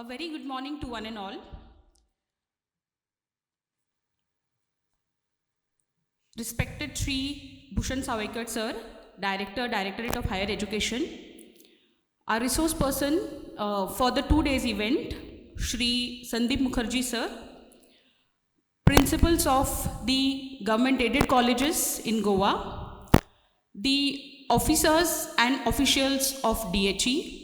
A very good morning to one and all. Respected Shri Bhushan Savarkar Sir, Director, Directorate of Higher Education, our resource person for the 2 days event, Shri Sandeep Mukherjee Sir, principals of the government aided colleges in Goa, the officers and officials of DHE,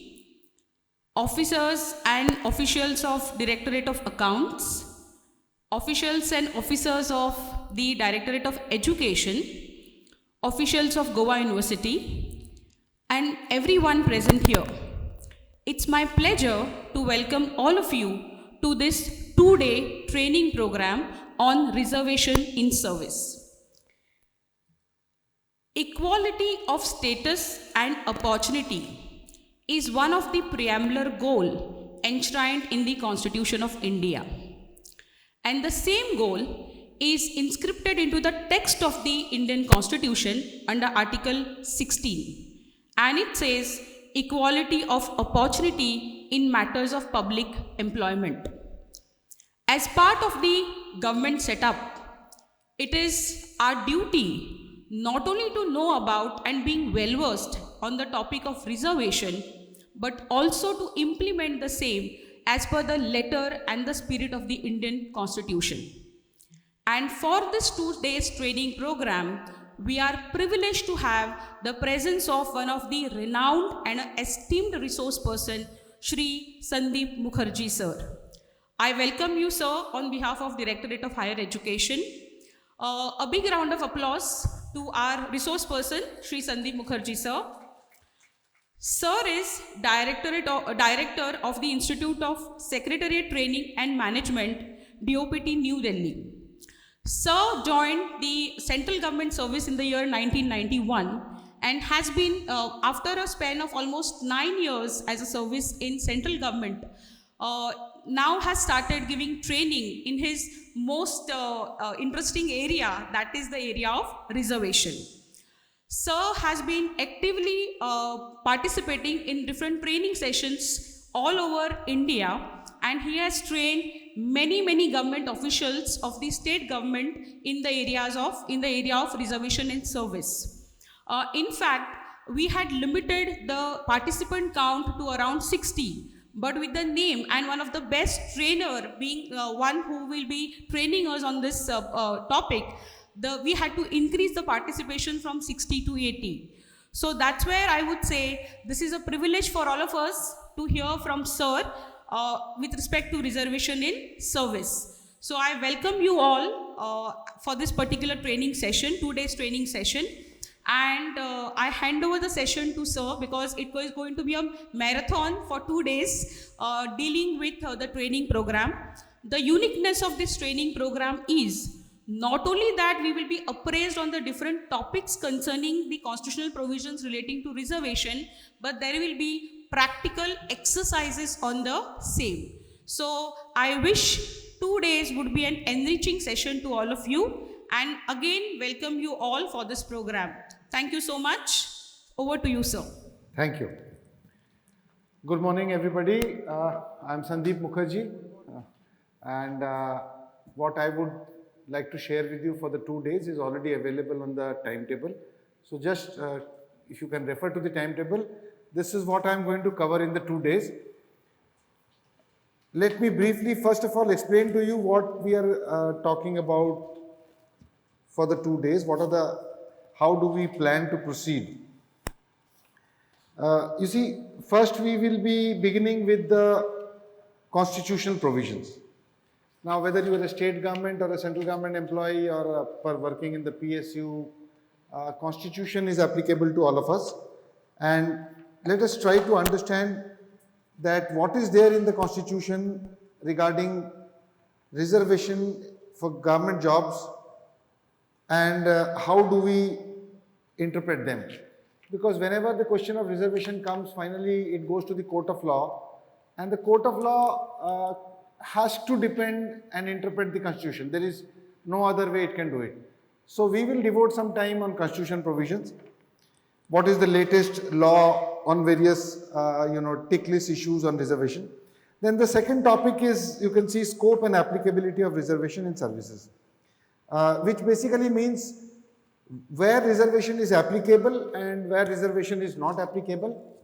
officers and officials of Directorate of Accounts, officials and officers of the Directorate of Education, officials of Goa University, and everyone present here. It's my pleasure to welcome all of you to this 2-day training program on reservation in service. Equality of status and opportunity is one of the preambular goal enshrined in the Constitution of India. And the same goal is inscripted into the text of the Indian Constitution under Article 16. And it says equality of opportunity in matters of public employment. As part of the government setup, it is our duty not only to know about and being well versed on the topic of reservation, but also to implement the same as per the letter and the spirit of the Indian Constitution. And for this 2 days training program, we are privileged to have the presence of one of the renowned and esteemed resource person, Shri Sandeep Mukherjee Sir. I welcome you, sir, on behalf of Directorate of Higher Education. A big round of applause to our resource person, Shri Sandeep Mukherjee Sir. Sir is Director of the Institute of Secretariat Training and Management, DOPT, New Delhi. Sir joined the central government service in the year 1991 and has been, after a span of almost 9 years as a service in central government, now has started giving training in his most interesting area, that is the area of reservation. Sir has been actively participating in different training sessions all over India, and he has trained many government officials of the state government in the area of reservation and service. In fact, we had limited the participant count to around 60. But with the name and one of the best trainer being one who will be training us on this topic, we had to increase the participation from 60 to 80. So that's where I would say this is a privilege for all of us to hear from Sir with respect to reservation in service. So I welcome you all for this particular training session, 2 days training session. And I hand over the session to Sir because it was going to be a marathon for 2 days dealing with the training program. The uniqueness of this training program is not only that we will be appraised on the different topics concerning the constitutional provisions relating to reservation, but there will be practical exercises on the same. So I wish 2 days would be an enriching session to all of you, and again welcome you all for this program. Thank you so much. Over to you, sir. Thank you. Good morning, everybody. I'm Sandeep Mukherjee, and what I would like to share with you for the 2 days is already available on the timetable. So just if you can refer to the timetable, this is what I'm going to cover in the 2 days. Let me briefly, first of all, explain to you what we are talking about for the 2 days. How do we plan to proceed? You see, first we will be beginning with the constitutional provisions. Now, whether you are a state government or a central government employee or working in the PSU, constitution is applicable to all of us. And let us try to understand that what is there in the constitution regarding reservation for government jobs and how do we interpret them. Because whenever the question of reservation comes, finally it goes to the court of law, and the court of law has to depend and interpret the constitution. There is no other way it can do it. So we will devote some time on constitution provisions. What is the latest law on various tick list issues on reservation. Then the second topic is, you can see, scope and applicability of reservation in services, which basically means where reservation is applicable and where reservation is not applicable.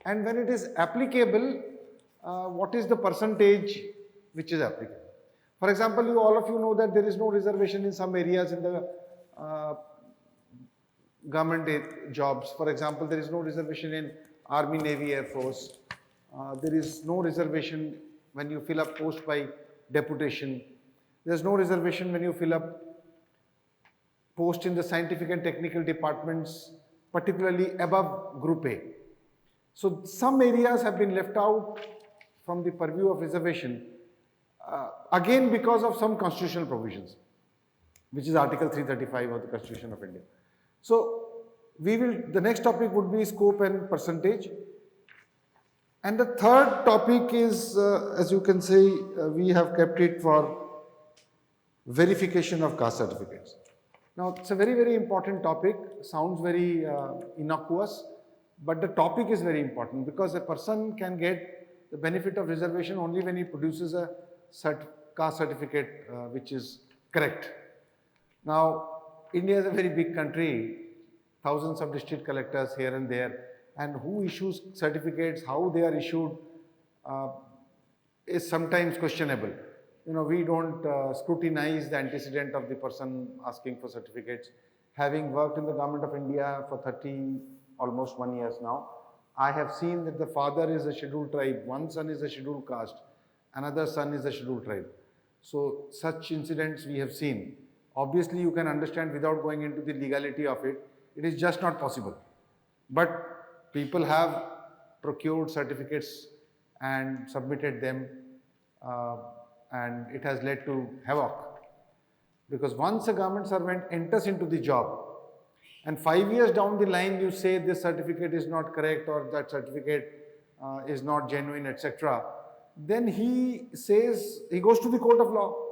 And when it is applicable, what is the percentage which is applicable? For example, all of you know that there is no reservation in some areas in the government jobs. For example, there is no reservation in Army, Navy, Air Force. There is no reservation when you fill up post by deputation. There is no reservation when you fill up post in the scientific and technical departments, particularly above Group A. So some areas have been left out from the purview of reservation, again because of some constitutional provisions, which is Article 335 of the Constitution of India. So the next topic would be scope and percentage. And the third topic is, as you can see, we have kept it for verification of caste certificates. Now, it's a very, very important topic, sounds very innocuous, but the topic is very important because a person can get the benefit of reservation only when he produces a caste certificate which is correct. Now, India is a very big country, thousands of district collectors here and there, and who issues certificates, how they are issued is sometimes questionable. You know, we don't scrutinize the antecedent of the person asking for certificates. Having worked in the government of India for almost 1 year now, I have seen that the father is a scheduled tribe, one son is a scheduled caste, another son is a scheduled tribe. So such incidents we have seen. Obviously, you can understand without going into the legality of it, it is just not possible. But people have procured certificates and submitted them, and it has led to havoc. Because once a government servant enters into the job, and 5 years down the line you say this certificate is not correct or that certificate is not genuine, etc., then he says, he goes to the court of law.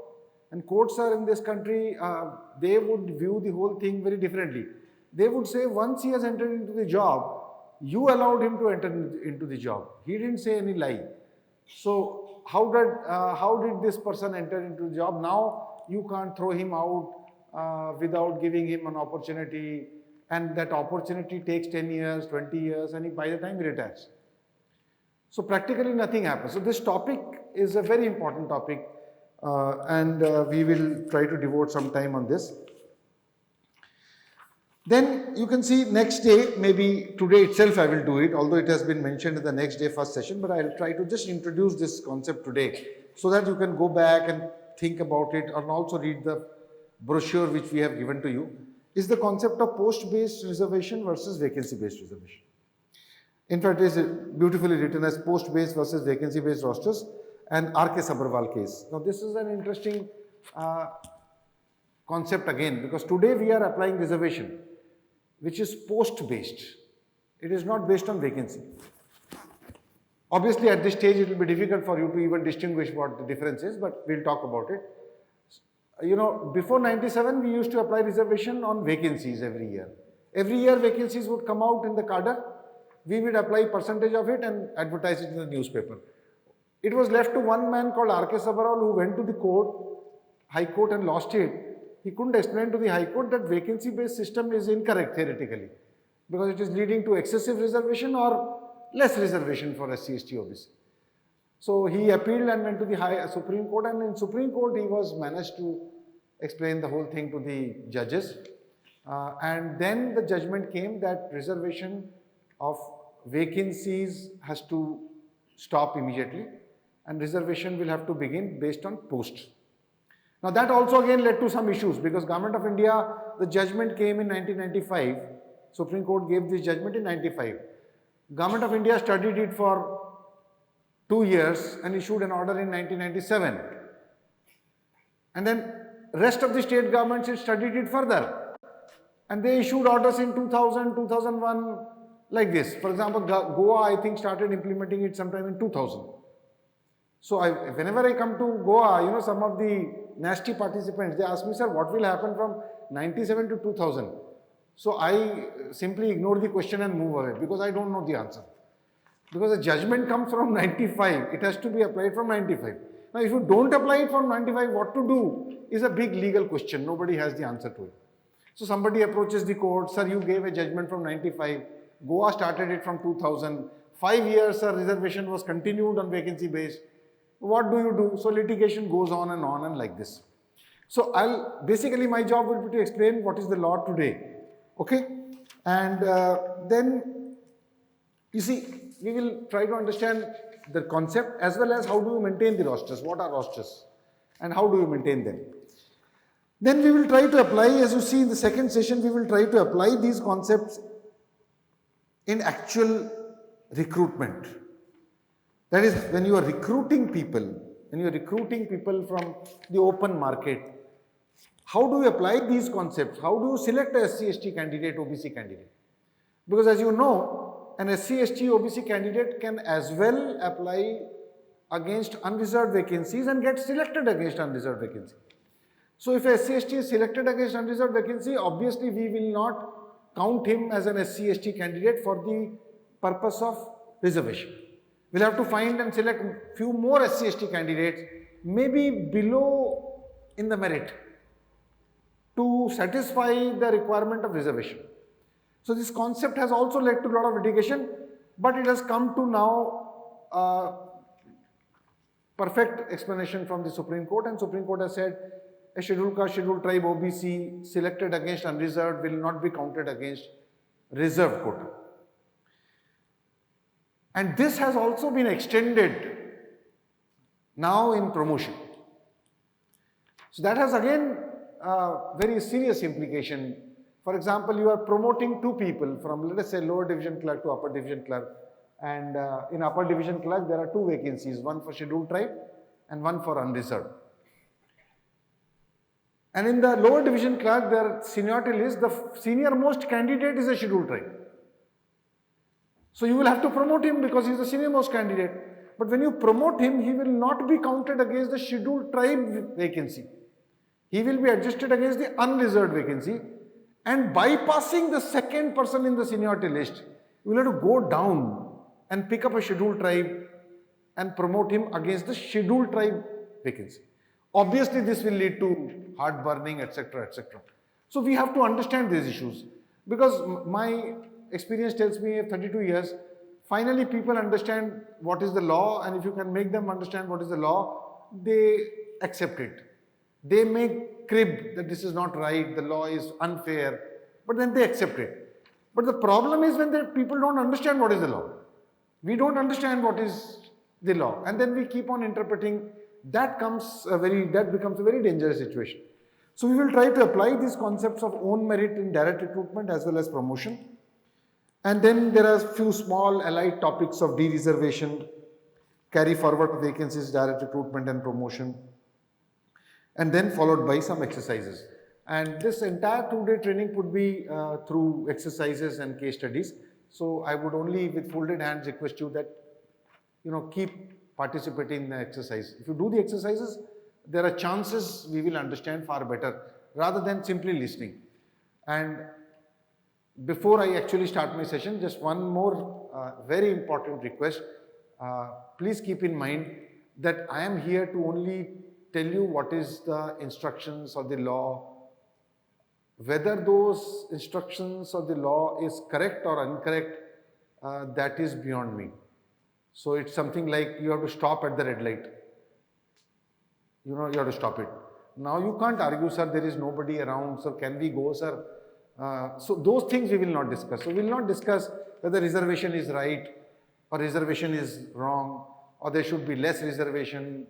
And courts are in this country, they would view the whole thing very differently. They would say once he has entered into the job, you allowed him to enter into the job. He didn't say any lie. So how did this person enter into the job? Now you can't throw him out without giving him an opportunity, and that opportunity takes 10 years, 20 years, and by the time he retires. So practically nothing happens. So this topic is a very important topic, and we will try to devote some time on this. Then you can see next day, maybe today itself I will do it, although it has been mentioned in the next day first session, but I will try to just introduce this concept today so that you can go back and think about it and also read the brochure which we have given to you, is the concept of post-based reservation versus vacancy-based reservation. In fact, it is beautifully written as post-based versus vacancy-based rosters and R.K. Sabharwal case. Now this is an interesting concept again, because today we are applying reservation, which is post-based. It is not based on vacancy. Obviously, at this stage, it will be difficult for you to even distinguish what the difference is, but we'll talk about it. You know, before 97, we used to apply reservation on vacancies every year. Every year, vacancies would come out in the cadre. We would apply percentage of it and advertise it in the newspaper. It was left to one man called R.K. Sabharwal, who went to the court, High Court, and lost it. He couldn't explain to the High Court that vacancy-based system is incorrect theoretically, because it is leading to excessive reservation or less reservation for SC, ST, OBC. So he appealed and went to the Supreme Court, and in Supreme Court he was managed to explain the whole thing to the judges. And then the judgment came that reservation of vacancies has to stop immediately, and reservation will have to begin based on post. Now that also again led to some issues, because Government of India, the judgment came in 1995, Supreme Court gave this judgment in 95. Government of India studied it for 2 years and issued an order in 1997. And then rest of the state governments studied it further, and they issued orders in 2000, 2001, like this. For example, Goa, I think, started implementing it sometime in 2000. So whenever I come to Goa, you know, some of the nasty participants, they ask me, sir, what will happen from 97 to 2000? So I simply ignore the question and move away, because I don't know the answer. Because the judgment comes from 95, it has to be applied from 95. Now, if you don't apply it from 95, what to do is a big legal question. Nobody has the answer to it. So somebody approaches the court, sir, you gave a judgment from 95, Goa started it from 2000, 5 years, sir, reservation was continued on vacancy base. What do you do? So litigation goes on and like this. So basically my job will be to explain what is the law today, okay? And then, you see, we will try to understand the concept as well as how do you maintain the rosters, what are rosters, and how do you maintain them. Then we will try to apply, as you see in the second session, we will try to apply these concepts in actual recruitment. That is, when you are recruiting people, from the open market, how do you apply these concepts? How do you select a SC/ST candidate, OBC candidate? Because as you know, an SC/ST OBC candidate can as well apply against unreserved vacancies and get selected against unreserved vacancy. So if a SC/ST is selected against unreserved vacancy, obviously we will not count him as an SC/ST candidate for the purpose of reservation. We'll have to find and select few more SC/ST candidates, maybe below in the merit, to satisfy the requirement of reservation. So this concept has also led to a lot of litigation, but it has come to now perfect explanation from the Supreme Court, and Supreme Court has said a scheduled caste, scheduled tribe OBC selected against unreserved will not be counted against reserved quota. And this has also been extended now in promotion. So that has again very serious implication. For example, you are promoting two people from, let us say, lower division clerk to upper division clerk, and in upper division clerk there are two vacancies, one for scheduled tribe and one for unreserved. And in the lower division clerk, their seniority list, the senior most candidate is a scheduled tribe. So you will have to promote him because he is the senior most candidate. But when you promote him, he will not be counted against the scheduled tribe vacancy. He will be adjusted against the unreserved vacancy, and bypassing the second person in the seniority list, you will have to go down and pick up a scheduled tribe and promote him against the scheduled tribe vacancy. Obviously, this will lead to heartburning, etc., etc. So we have to understand these issues, because my experience tells me 32 years, finally people understand what is the law, and if you can make them understand what is the law, they accept it. They may crib that this is not right, the law is unfair, but then they accept it. But the problem is when the people don't understand what is the law. We don't understand what is the law, and then we keep on interpreting. That becomes a very dangerous situation. So we will try to apply these concepts of own merit in direct recruitment as well as promotion. And then there are few small allied topics of de-reservation, carry forward vacancies, direct recruitment and promotion, and then followed by some exercises. And this entire 2-day training would be through exercises and case studies. So I would only, with folded hands, request you that, keep participating in the exercise. If you do the exercises, there are chances we will understand far better rather than simply listening. And before I actually start my session, just one more very important request. Please keep in mind that I am here to only tell you what is the instructions of the law. Whether those instructions of the law is correct or incorrect, that is beyond me. So it's something like you have to stop at the red light. You have to stop it. Now you can't argue, sir, there is nobody around, so can we go, sir? So those things we will not discuss. So we will not discuss whether reservation is right or reservation is wrong, or there should be less reservation,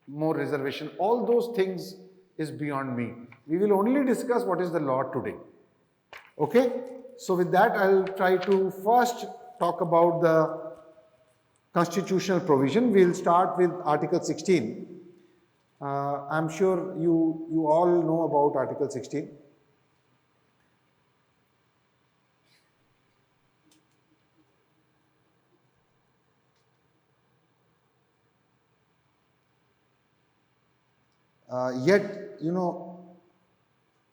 more reservation. All those things is beyond me. We will only discuss what is the law today. Okay? So with that, I will try to first talk about the constitutional provision. We will start with Article 16. I'm sure you all know about Article 16. Yet,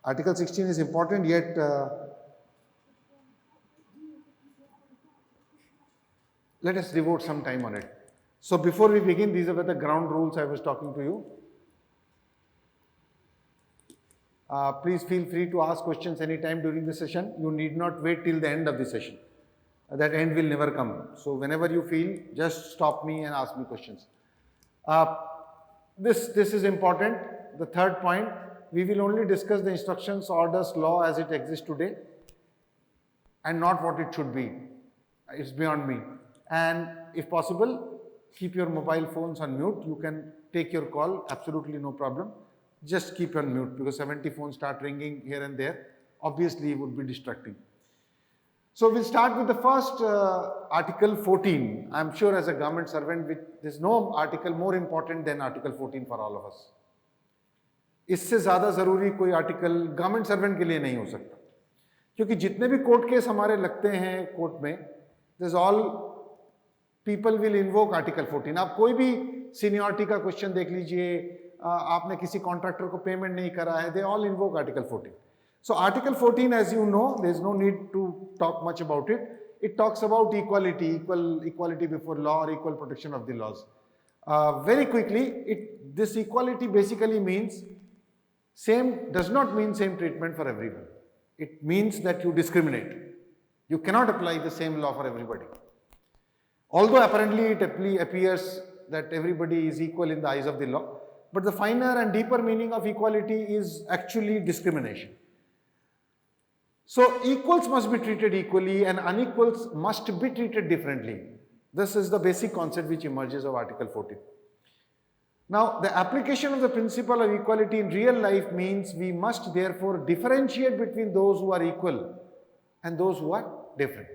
Article 16 is important, yet let us devote some time on it. So before we begin, these are the ground rules I was talking to you. Please feel free to ask questions anytime during the session. You need not wait till the end of the session. That end will never come. So whenever you feel, just stop me and ask me questions. This is important. The third point, we will only discuss the instructions, orders, law as it exists today and not what it should be. It's beyond me. And if possible, keep your mobile phones on mute. You can take your call, absolutely no problem. Just keep on mute because 70 phones start ringing here and there. Obviously, it would be distracting. So we'll start with the first Article 14. I'm sure as a government servant, there's no article more important than Article 14 for all of us. इससे ज़्यादा ज़रूरी कोई article government servant के लिए नहीं हो सकता, क्योंकि जितने भी कोर्ट केस हमारे लगते हैं कोर्ट में, this all people will invoke article 14. आप कोई भी सीनियरिटी का क्वेश्चन देख लीजिए, आपने किसी कॉन्ट्रैक्टर को पेमेंट नहीं करा है, they all invoke article 14. So Article 14, as you know, there is no need to talk much about it. It talks about equality, equality before law or equal protection of the laws. Very quickly, this equality basically means does not mean same treatment for everyone. It means that you discriminate. You cannot apply the same law for everybody. Although apparently it appears that everybody is equal in the eyes of the law, but the finer and deeper meaning of equality is actually discrimination. So equals must be treated equally and unequals must be treated differently. This is the basic concept which emerges of Article 14. Now, the application of the principle of equality in real life means we must therefore differentiate between those who are equal and those who are different.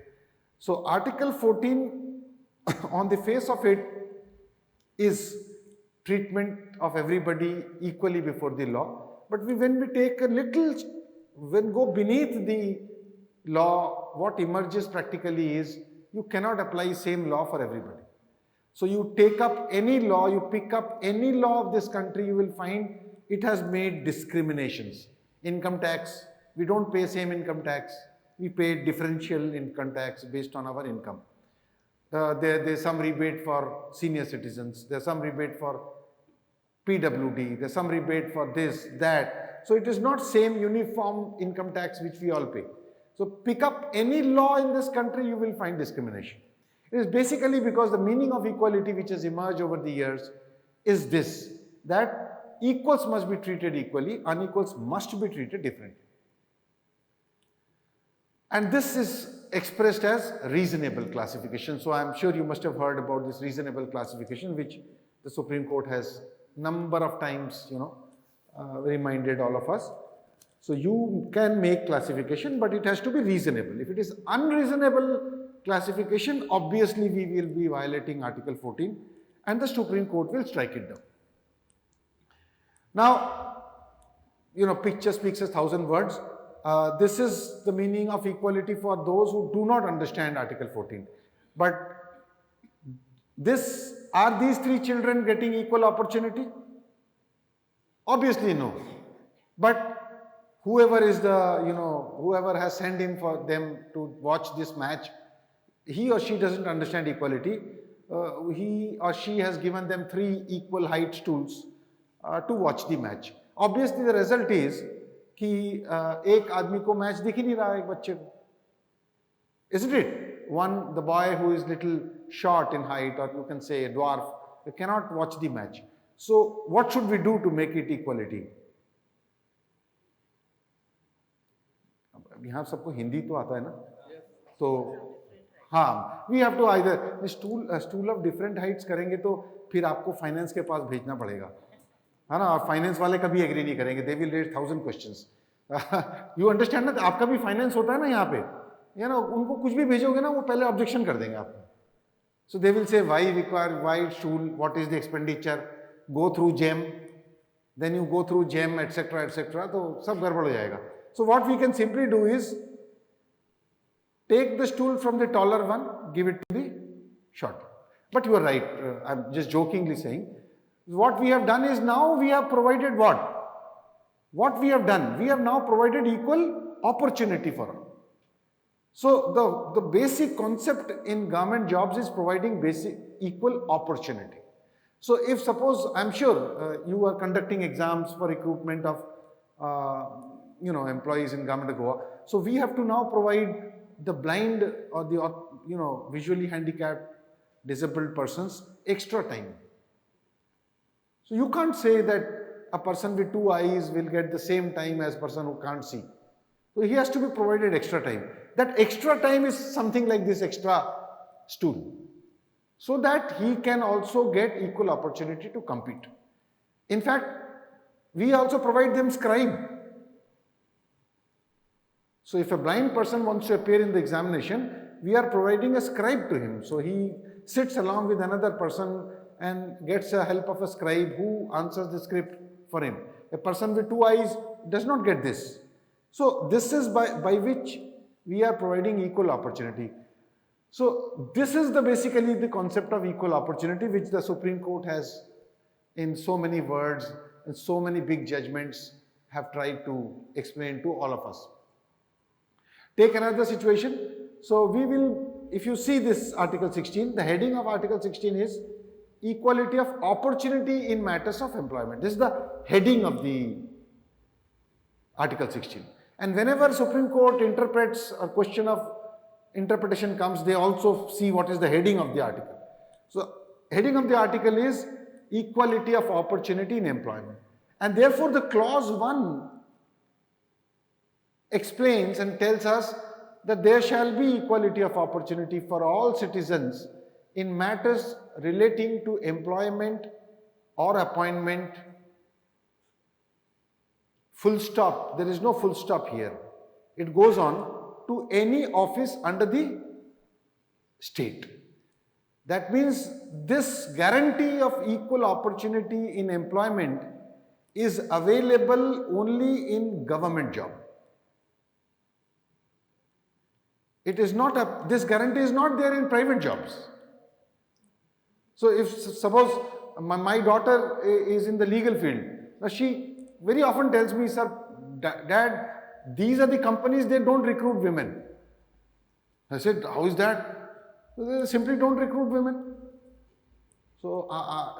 So Article 14 on the face of it is treatment of everybody equally before the law. But when we take a little go beneath the law, what emerges practically is you cannot apply same law for everybody. So you take up any law, you pick up any law of this country, you will find it has made discriminations. Income tax, we don't pay same income tax, we pay differential income tax based on our income. There's some rebate for senior citizens, there's some rebate for PWD, there's some rebate for this, that. So it is not same uniform income tax which we all pay. So pick up any law in this country, you will find discrimination. It is basically because the meaning of equality which has emerged over the years is this, that equals must be treated equally, unequals must be treated differently. And this is expressed as reasonable classification. So I am sure you must have heard about this reasonable classification which the Supreme Court has number of times, reminded all of us. So you can make classification, but it has to be reasonable. If it is unreasonable classification, obviously we will be violating Article 14 and the Supreme Court will strike it down. Now, picture speaks 1,000 words. This is the meaning of equality for those who do not understand Article 14. But are these three children getting equal opportunity? Obviously no. But whoever is whoever has sent in for them to watch this match, he or she doesn't understand equality. He or she has given them 3 equal height stools to watch the match. Obviously the result is कि एक आदमी को match दिख ही नहीं रहा एक बच्चे को. Isn't it? The boy who is little short in height, or you can say a dwarf, they cannot watch the match. So what should we do to make it equality? यहाँ सबको हिंदी तो आता है ना, तो हाँ, we have to either stool of different heights करेंगे तो फिर आपको फाइनेंस के पास भेजना पड़ेगा, है ना, और फाइनेंस वाले कभी एग्री नहीं करेंगे, they will raise 1000 questions. You understand ना, आपका भी फाइनेंस होता है ना यहाँ पे, उनको कुछ भी भेजोगे ना वो पहले ऑब्जेक्शन कर देंगे आपको. So they will say why require, why stool, what is the expenditure, go through GEM, then you go through GEM, etc. etc. तो सब गड़बड़ हो जाएगा. So what we can simply do is take the stool from the taller one, give it to the shorter. But you are right, I'm just jokingly saying, what we have done is now we have provided what? What we have done? We have now provided equal opportunity for all. So the basic concept in government jobs is providing basic equal opportunity. So if suppose, I'm sure you are conducting exams for recruitment of employees in government of Goa. So we have to now provide the blind or the visually handicapped disabled persons extra time. So you can't say that a person with two eyes will get the same time as person who can't see. So he has to be provided extra time. That extra time is something like this extra stool, so that he can also get equal opportunity to compete. In fact, we also provide them scribe. So if a blind person wants to appear in the examination, we are providing a scribe to him. So he sits along with another person and gets the help of a scribe who answers the script for him. A person with two eyes does not get this. So this is by which we are providing equal opportunity. So this is basically the concept of equal opportunity, which the Supreme Court has, in so many words and so many big judgments, have tried to explain to all of us. Take another situation. So we will, if you see this Article 16, the heading of Article 16 is equality of opportunity in matters of employment. This is the heading of the Article 16. And whenever Supreme Court interprets a question of interpretation comes, they also see what is the heading of the article. So heading of the article is equality of opportunity in employment. And therefore the clause 1 explains and tells us that there shall be equality of opportunity for all citizens in matters relating to employment or appointment. Full stop. There is no full stop here. It goes on to any office under the state. That means this guarantee of equal opportunity in employment is available only in government job. It is not this guarantee is not there in private jobs. So if suppose my daughter is in the legal field, now she very often tells me, sir, dad, these are the companies, they don't recruit women. I said, how is that? They simply don't recruit women. So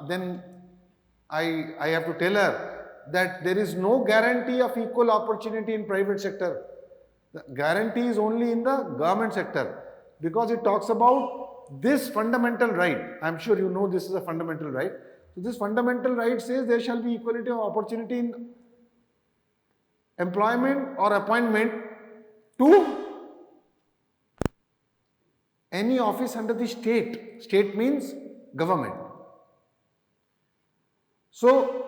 then I have to tell her that there is no guarantee of equal opportunity in private sector. The guarantee is only in the government sector, because it talks about this fundamental right. I am sure you know this is a fundamental right. So this fundamental right says there shall be equality of opportunity in employment or appointment to any office under the state. State means government. So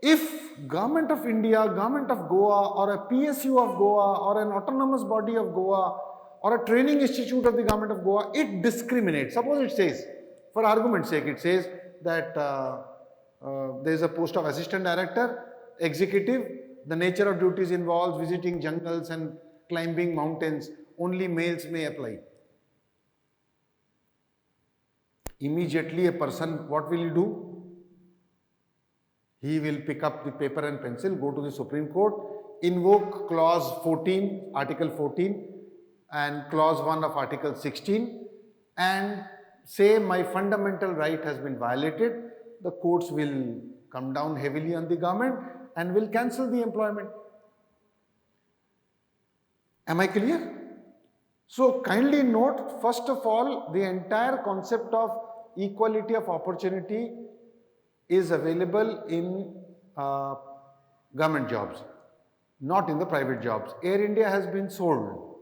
if Government of India, Government of Goa, or a PSU of Goa, or an autonomous body of Goa, or a training institute of the Government of Goa, it discriminates. Suppose it says, for argument's sake, it says that there is a post of assistant director, executive, the nature of duties involves visiting jungles and climbing mountains, only males may apply. Immediately a person, what will he do? He will pick up the paper and pencil, go to the Supreme Court, invoke clause 14, Article 14 and clause 1 of Article 16 and say my fundamental right has been violated. The courts will come down heavily on the government and will cancel the employment. Am I clear? So kindly note, first of all, the entire concept of equality of opportunity is available in government jobs, not in the private jobs. Air India has been sold.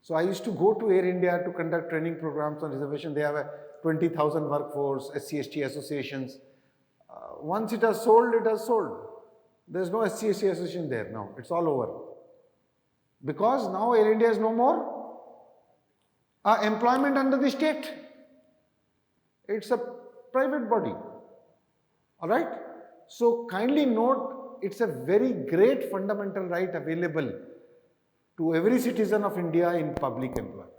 So I used to go to Air India to conduct training programs on reservation. They have a 20,000 workforce, SC/ST associations. Once it has sold, it has sold. There is no SC/ST association there now. It's all over. Because now Air India is no more employment under the state. It's a private body. Alright? So kindly note, it's a very great fundamental right available to every citizen of India in public employment,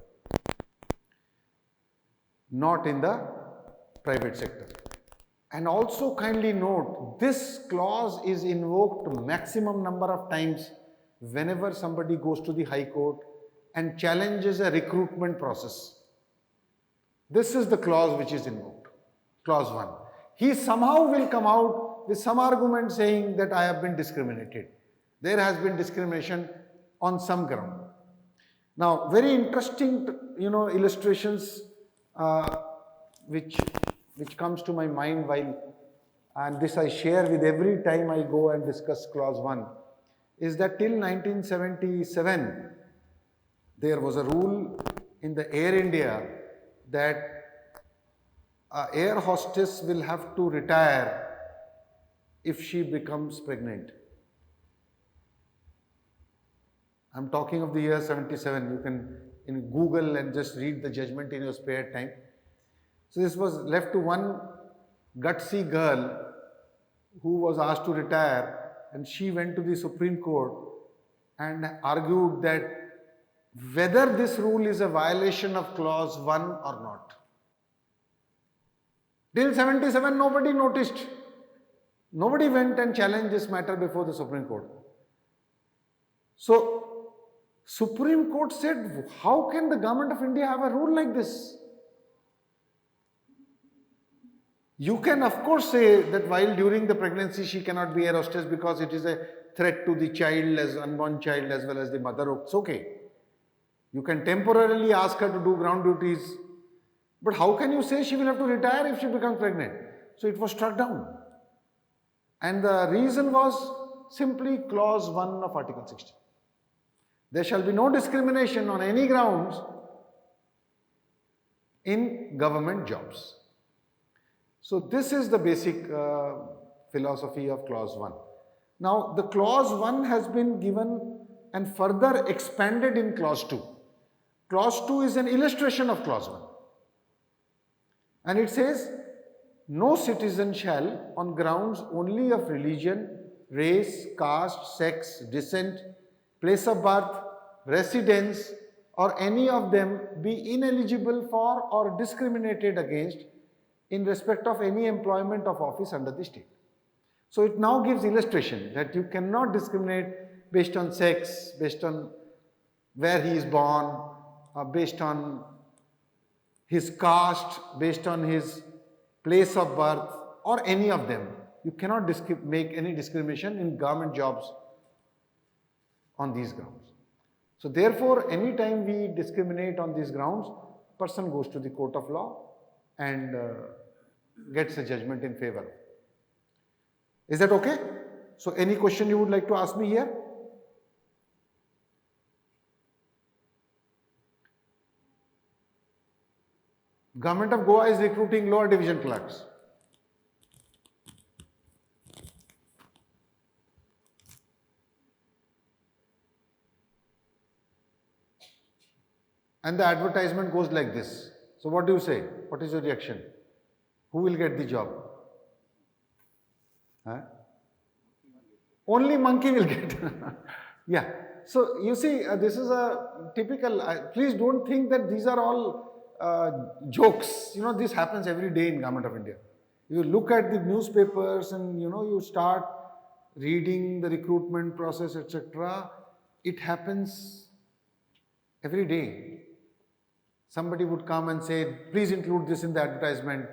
not in the private sector. And also kindly note, this clause is invoked maximum number of times whenever somebody goes to the High Court and challenges a recruitment process. This is the clause which is invoked, clause 1. He somehow will come out with some argument saying that I have been discriminated. There has been discrimination on some ground. Now, very interesting, illustrations which comes to my mind while, and this I share with every time I go and discuss clause 1, is that till 1977, there was a rule in the Air India that an air hostess will have to retire if she becomes pregnant. I'm talking of the year 77. You can in Google and just read the judgment in your spare time. So this was left to one gutsy girl who was asked to retire, and she went to the Supreme Court and argued that whether this rule is a violation of clause 1 or not. Till 77, nobody noticed. Nobody went and challenged this matter before the Supreme Court. So, Supreme Court said, how can the government of India have a rule like this? You can of course say that while during the pregnancy she cannot be air hostess because it is a threat to the child, as unborn child, as well as the mother. It's okay. You can temporarily ask her to do ground duties, but how can you say she will have to retire if she becomes pregnant? So it was struck down. And the reason was simply clause 1 of Article 60. There shall be no discrimination on any grounds in government jobs. So this is the basic philosophy of clause 1. Now the clause 1 has been given and further expanded in clause 2. Clause 2 is an illustration of clause 1. And it says, no citizen shall, on grounds only of religion, race, caste, sex, descent, place of birth, residence, or any of them, be ineligible for or discriminated against in respect of any employment of office under the state. So it now gives illustration that you cannot discriminate based on sex, based on where he is born, based on his caste, based on his place of birth, or any of them. You cannot make any discrimination in government jobs on these grounds. So therefore, anytime we discriminate on these grounds, person goes to the court of law and gets a judgment in favor. Is that okay? So any question you would like to ask me here? Government of Goa is recruiting lower division clerks. And the advertisement goes like this. So what do you say? What is your reaction? Who will get the job? Huh? Only monkey will get. Yeah. So you see, this is a typical, please don't think that these are all jokes. This happens every day in Government of India. You look at the newspapers and you start reading the recruitment process, etc. It happens every day. Somebody would come and say, please include this in the advertisement,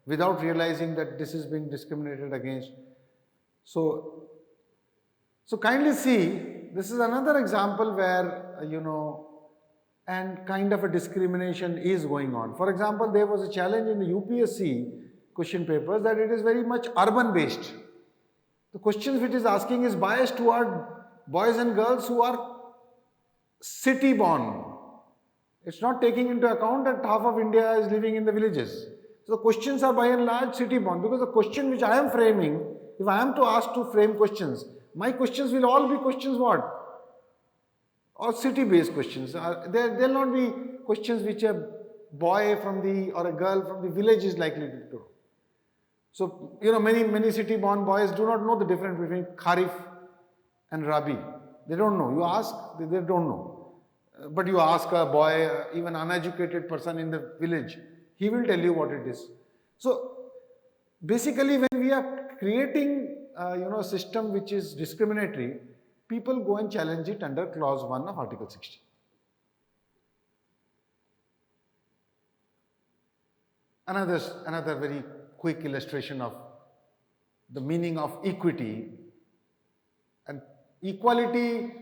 without realizing that this is being discriminated against. So kindly see, this is another example where, and kind of a discrimination is going on. For example, there was a challenge in the UPSC question papers that it is very much urban based. The questions which is asking is biased toward boys and girls who are city born. It's not taking into account that half of India is living in the villages. So the questions are by and large city born, because the question which I am framing, if I am to ask to frame questions, my questions will all be questions what? Or city based questions. There will not be questions which a boy or a girl from the village is likely to do. So, many city born boys do not know the difference between Kharif and Rabi. They don't know. You ask, they don't know. But you ask a boy, even uneducated person in the village, he will tell you what it is. So basically, when we are creating a system which is discriminatory, people go and challenge it under clause 1 of Article 60. Another very quick illustration of the meaning of equity. And equality,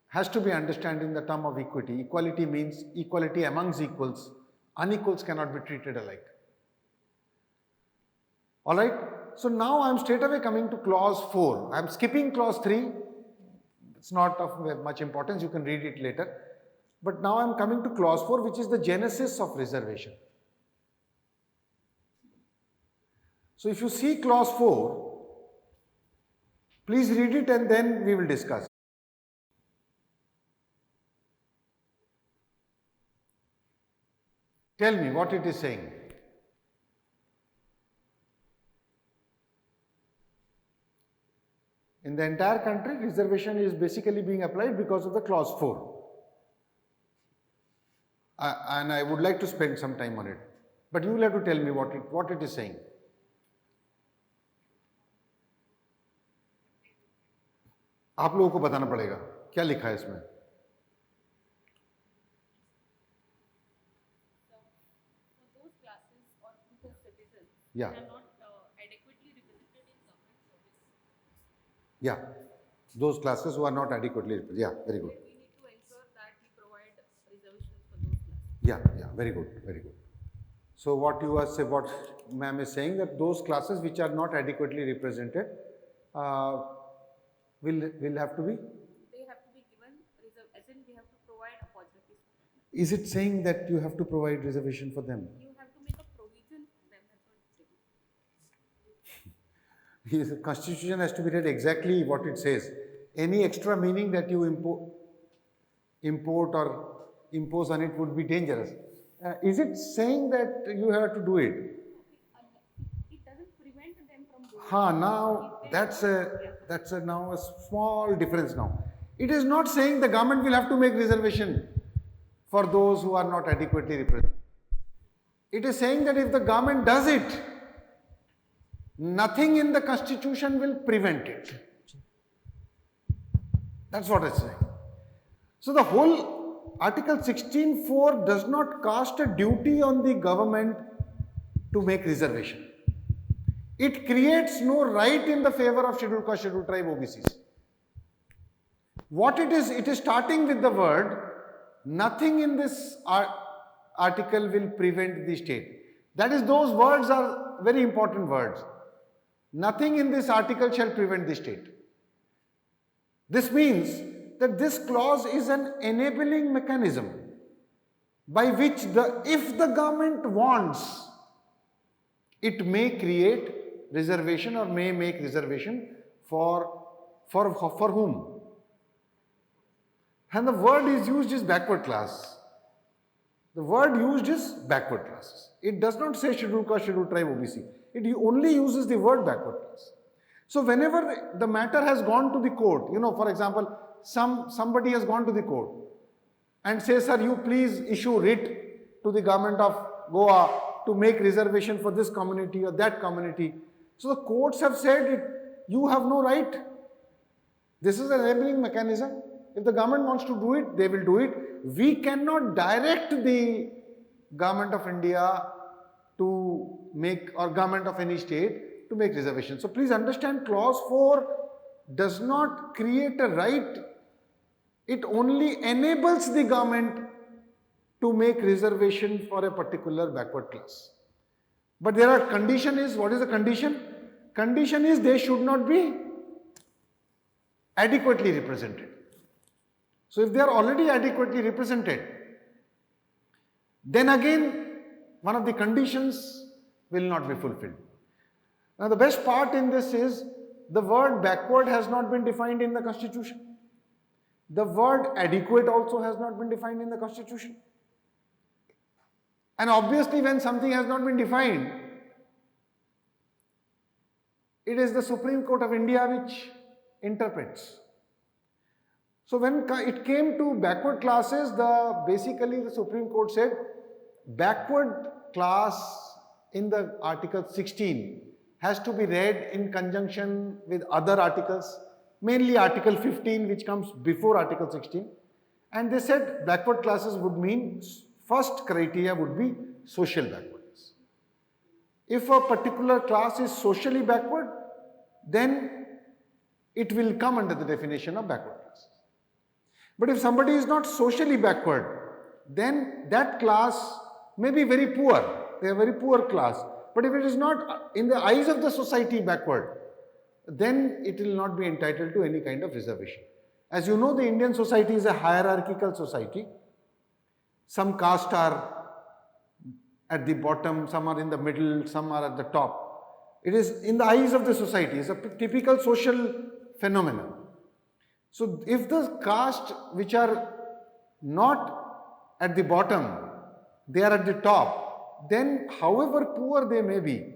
has to be understood in the term of equity. Equality means equality amongst equals. Unequals cannot be treated alike. All right. So now I am straight away coming to clause 4. I am skipping clause 3. It's not of much importance. You can read it later. But now I am coming to clause 4, which is the genesis of reservation. So if you see clause 4, please read it and then we will discuss. Tell me what it is saying. In the entire country, reservation is basically being applied because of the clause 4. And I would like to spend some time on it. But you will have to tell me what it is saying. आप लोगों को बताना पड़ेगा क्या लिखा है इसमें. Those classes or group of citizens Yeah. that are not adequately represented in government service. Yeah, those classes who are not adequately. Yeah, very good. We need to ensure that we provide reservations for those classes. Yeah, very good, very good. So what ma'am is saying, that those classes which are not adequately represented will have to be. They have to be given as in we have to provide opportunities for them. Is it saying that you have to provide reservation for them? You have to make a provision for them. That's what it's saying. The constitution has to be read exactly what it says. Any extra meaning that you import or impose on it would be dangerous. Is it saying that you have to do it? It doesn't prevent them from doing Now that's now a small difference now. It is not saying the government will have to make reservation for those who are not adequately represented. It is saying that if the government does it, nothing in the constitution will prevent it. That's what it's saying. So the whole Article 16(4) does not cast a duty on the government to make reservation. It creates no right in the favor of scheduled caste, scheduled tribe, OBCs. What it is starting with the word, nothing in this article will prevent the state. That is, those words are very important words. Nothing in this article shall prevent the state. This means that this clause is an enabling mechanism by which if the government wants, it may create reservation or may make reservation for whom? And the word is used is backward class. The word used is backward classes. It does not say scheduled caste, scheduled tribe, OBC. It only uses the word backward class. So whenever the matter has gone to the court, for example, somebody has gone to the court and says, sir, you please issue writ to the government of Goa to make reservation for this community or that community. So the courts have said you have no right. This is an enabling mechanism. If the government wants to do it, they will do it. We cannot direct the government of India to make, or government of any state to make reservation. So please understand, clause 4 does not create a right. It only enables the government to make reservation for a particular backward class. But there are condition is, what is the condition? Condition is they should not be adequately represented. So if they are already adequately represented, then again one of the conditions will not be fulfilled. Now the best part in this is the word backward has not been defined in the constitution. The word adequate also has not been defined in the constitution. And obviously when something has not been defined, it is the Supreme Court of India which interprets. So when it came to backward classes, basically the Supreme Court said backward class in the Article 16 has to be read in conjunction with other articles, mainly Article 15, which comes before Article 16. And they said backward classes would mean First criteria would be social backwardness. If a particular class is socially backward, then it will come under the definition of backward classes. But if somebody is not socially backward, then that class may be very poor. They are very poor class. But if it is not in the eyes of the society backward, then it will not be entitled to any kind of reservation. As you know, the Indian society is a hierarchical society. Some castes are at the bottom, some are in the middle, some are at the top. It is in the eyes of the society. It's a typical social phenomenon. So if the castes which are not at the bottom, they are at the top, then however poor they may be,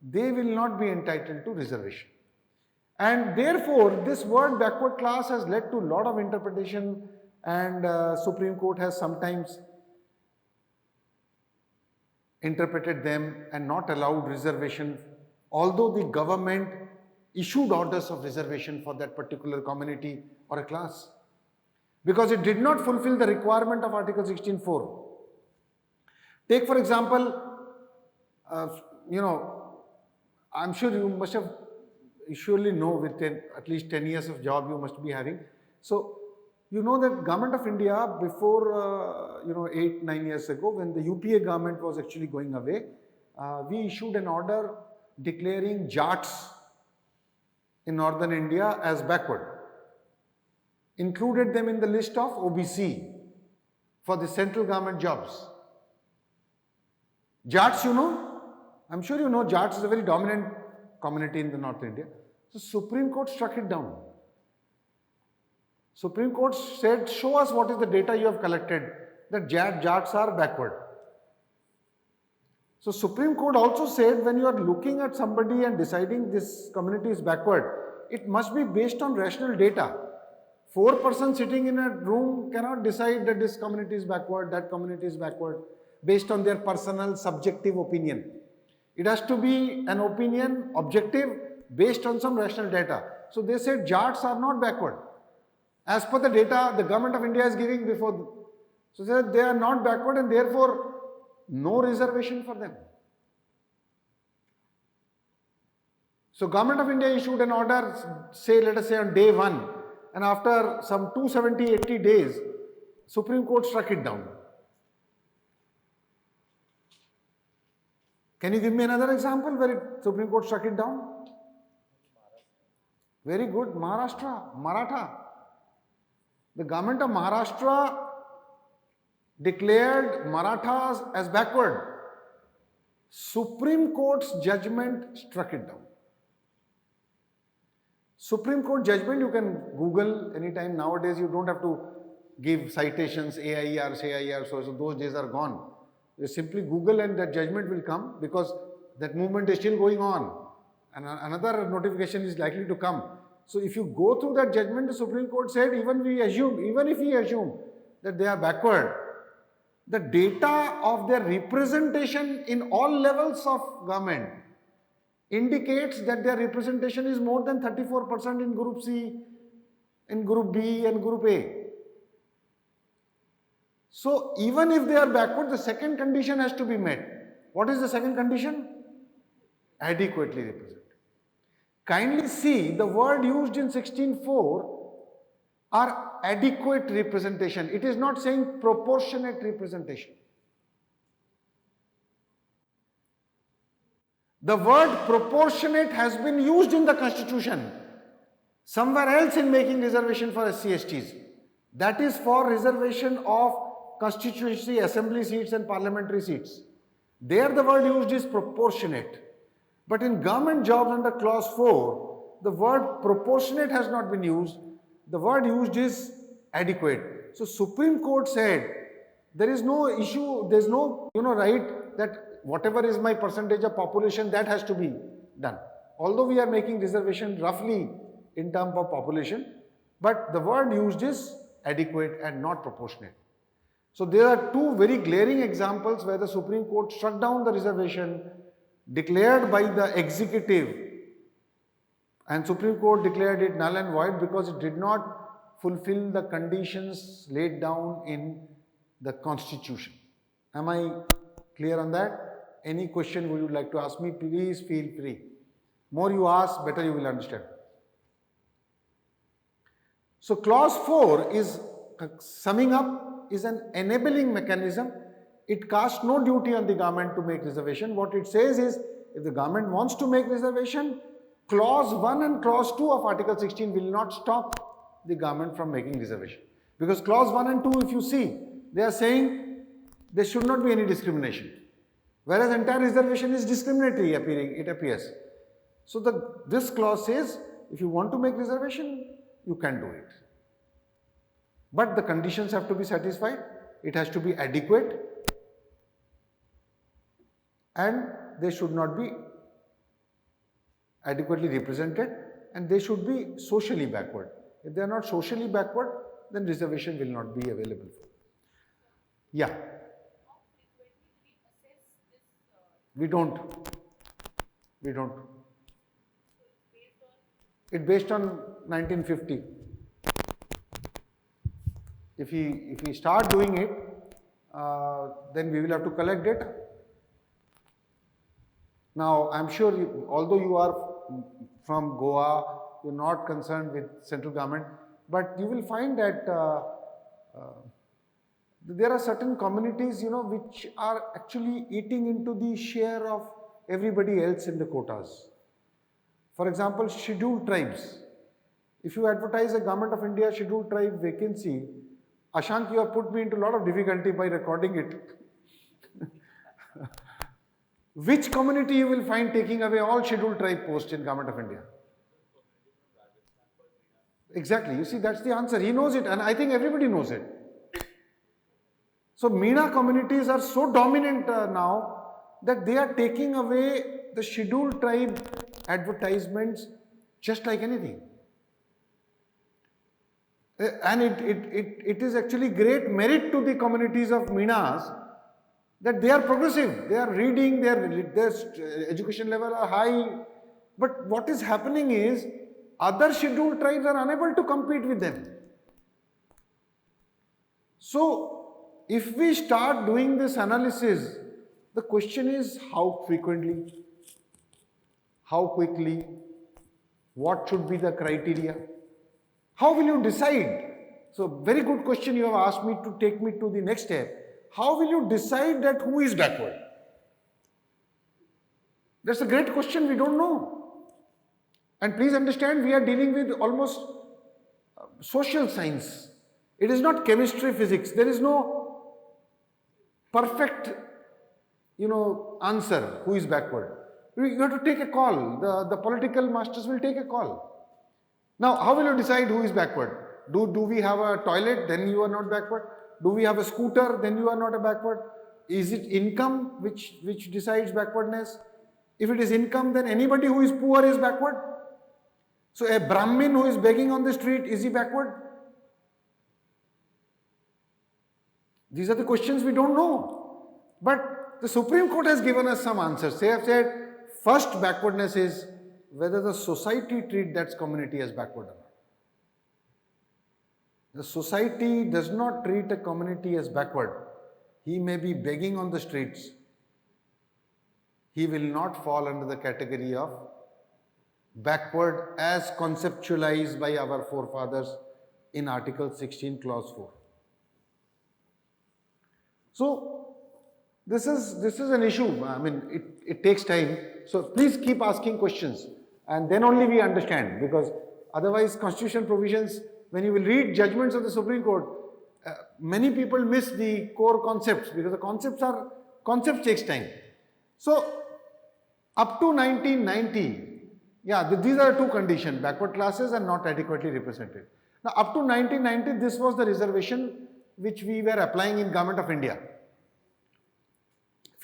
they will not be entitled to reservation. And therefore, this word backward class has led to a lot of interpretation, and Supreme Court has sometimes interpreted them and not allowed reservation, although the government issued orders of reservation for that particular community or a class, because it did not fulfill the requirement of Article 16(4). Take for example, I'm sure you must have, you surely know with at least 10 years of job you must be having. So, you know that Government of India before, 8-9 years ago, when the UPA government was actually going away, we issued an order declaring Jats in northern India as backward. Included them in the list of OBC for the central government jobs. Jats, you know, I'm sure you know Jats is a very dominant community in the North India. So Supreme Court struck it down. Supreme Court said, show us what is the data you have collected that Jats are backward. So Supreme Court also said, when you are looking at somebody and deciding this community is backward, it must be based on rational data. 4 persons sitting in a room cannot decide that this community is backward, that community is backward, based on their personal subjective opinion. It has to be an opinion, objective, based on some rational data. So they said Jats are not backward. As per the data the Government of India is giving before. So they said they are not backward and therefore no reservation for them. So Government of India issued an order, let us say on day 1, and after some 270-80 days, Supreme Court struck it down. Can you give me another example where Supreme Court struck it down? Very good, Maharashtra, Maratha. The government of Maharashtra declared Marathas as backward. Supreme Court's judgment struck it down. Supreme Court judgment you can Google anytime. Nowadays you don't have to give citations, AIR, CIR, so those days are gone. You simply Google and that judgment will come, because that movement is still going on and another notification is likely to come. So if you go through that judgment, the Supreme Court said even if we assume that they are backward, the data of their representation in all levels of government indicates that their representation is more than 34% in Group C, in Group B and Group A. So even if they are backward, the second condition has to be met. What is the second condition? Adequately represented. Kindly see the word used in 16(4) are adequate representation. It is not saying proportionate representation. The word proportionate has been used in the Constitution somewhere else in making reservation for SC/STs. That is for reservation of constituency, assembly seats and parliamentary seats. There the word used is proportionate. But in government jobs under clause 4, the word proportionate has not been used. The word used is adequate. So Supreme Court said there is no issue, there is no right that whatever is my percentage of population, that has to be done. Although we are making reservation roughly in terms of population, but the word used is adequate and not proportionate. So there are two very glaring examples where the Supreme Court struck down the reservation declared by the executive, and Supreme Court declared it null and void because it did not fulfill the conditions laid down in the Constitution. Am I clear on that? Any question would you like to ask me, please feel free. More you ask, better you will understand. So clause 4 is, summing up, is an enabling mechanism. It casts no duty on the government to make reservation. What it says is, if the government wants to make reservation, clause 1 and clause 2 of article 16 will not stop the government from making reservation. Because clause 1 and 2, if you see, they are saying there should not be any discrimination. Whereas entire reservation is discriminatory appearing, it appears. So this clause says, if you want to make reservation, you can do it. But the conditions have to be satisfied, it has to be adequate, and they should not be adequately represented, and they should be socially backward. If they are not socially backward, then reservation will not be available for them. Yeah. We don't. It's based on 1950. If we start doing it, then we will have to collect data. Now, I'm sure, although you are from Goa, you're not concerned with central government, but you will find that there are certain communities, which are actually eating into the share of everybody else in the quotas. For example, scheduled tribes. If you advertise a Government of India scheduled tribe vacancy, Ashank, you have put me into a lot of difficulty by recording it. Which community you will find taking away all scheduled tribe posts in Government of India? Exactly. You see, that's the answer. He knows it, and I think everybody knows it. So Meena communities are so dominant now that they are taking away the scheduled tribe advertisements just like anything. And it is actually great merit to the communities of Meenas that they are progressive, they are reading, their education level are high. But what is happening is, other scheduled tribes are unable to compete with them. So, if we start doing this analysis, the question is how frequently, how quickly, what should be the criteria, how will you decide? So, very good question you have asked me to take me to the next step. How will you decide that who is backward? That's a great question, we don't know. And please understand, we are dealing with almost social science. It is not chemistry, physics. There is no perfect, answer who is backward. You have to take a call. The political masters will take a call. Now, how will you decide who is backward? Do we have a toilet? Then you are not backward. Do we have a scooter? Then you are not a backward. Is it income which decides backwardness? If it is income, then anybody who is poor is backward. So a Brahmin who is begging on the street, is he backward? These are the questions we don't know. But the Supreme Court has given us some answers. They have said, first backwardness is whether the society treats that community as backward or not. The society does not treat a community as backward. He may be begging on the streets. He will not fall under the category of backward as conceptualized by our forefathers in Article 16, Clause 4. So, this is an issue. I mean, it takes time. So, please keep asking questions, and then only we understand, because otherwise constitutional provisions, when you will read judgments of the Supreme Court, many people miss the core concepts, because the concepts takes time. So, up to 1990, these are two conditions, backward classes and not adequately represented. Now, up to 1990, this was the reservation which we were applying in Government of India.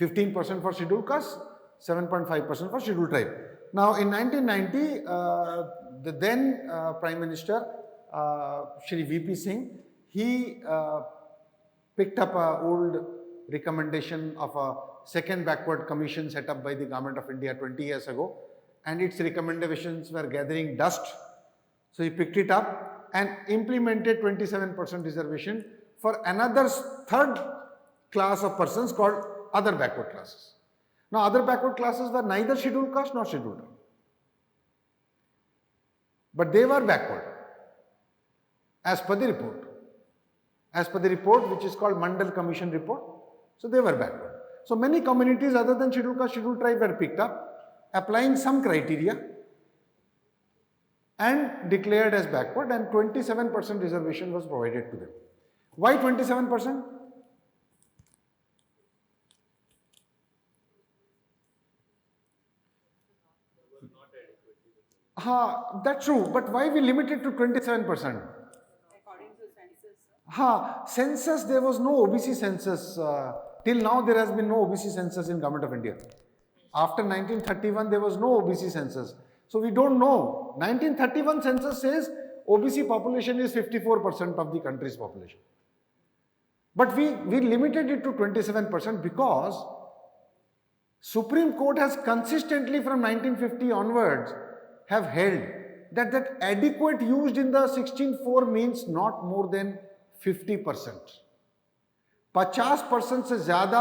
15% for scheduled caste, 7.5% for scheduled tribe. Now, in 1990, the then Prime Minister, Shri V.P. Singh, he picked up an old recommendation of a second backward commission set up by the Government of India 20 years ago, and its recommendations were gathering dust. So he picked it up and implemented 27% reservation for another third class of persons called other backward classes. Now, other backward classes were neither scheduled caste nor scheduled tribe, but they were backward as per the report. As per the report, which is called Mandal Commission report, so they were backward. So many communities other than scheduled caste, scheduled tribe were picked up, applying some criteria and declared as backward, and 27% reservation was provided to them. Why 27%? That's true, but why we limit it to 27%? According to census. Census, there was no OBC census. Till now, there has been no OBC census in Government of India. After 1931, there was no OBC census. So we don't know. 1931 census says OBC population is 54% of the country's population. But we limited it to 27% because Supreme Court has consistently from 1950 onwards have held that adequate used in the 16.4 means not more than 50%. 50% से ज्यादा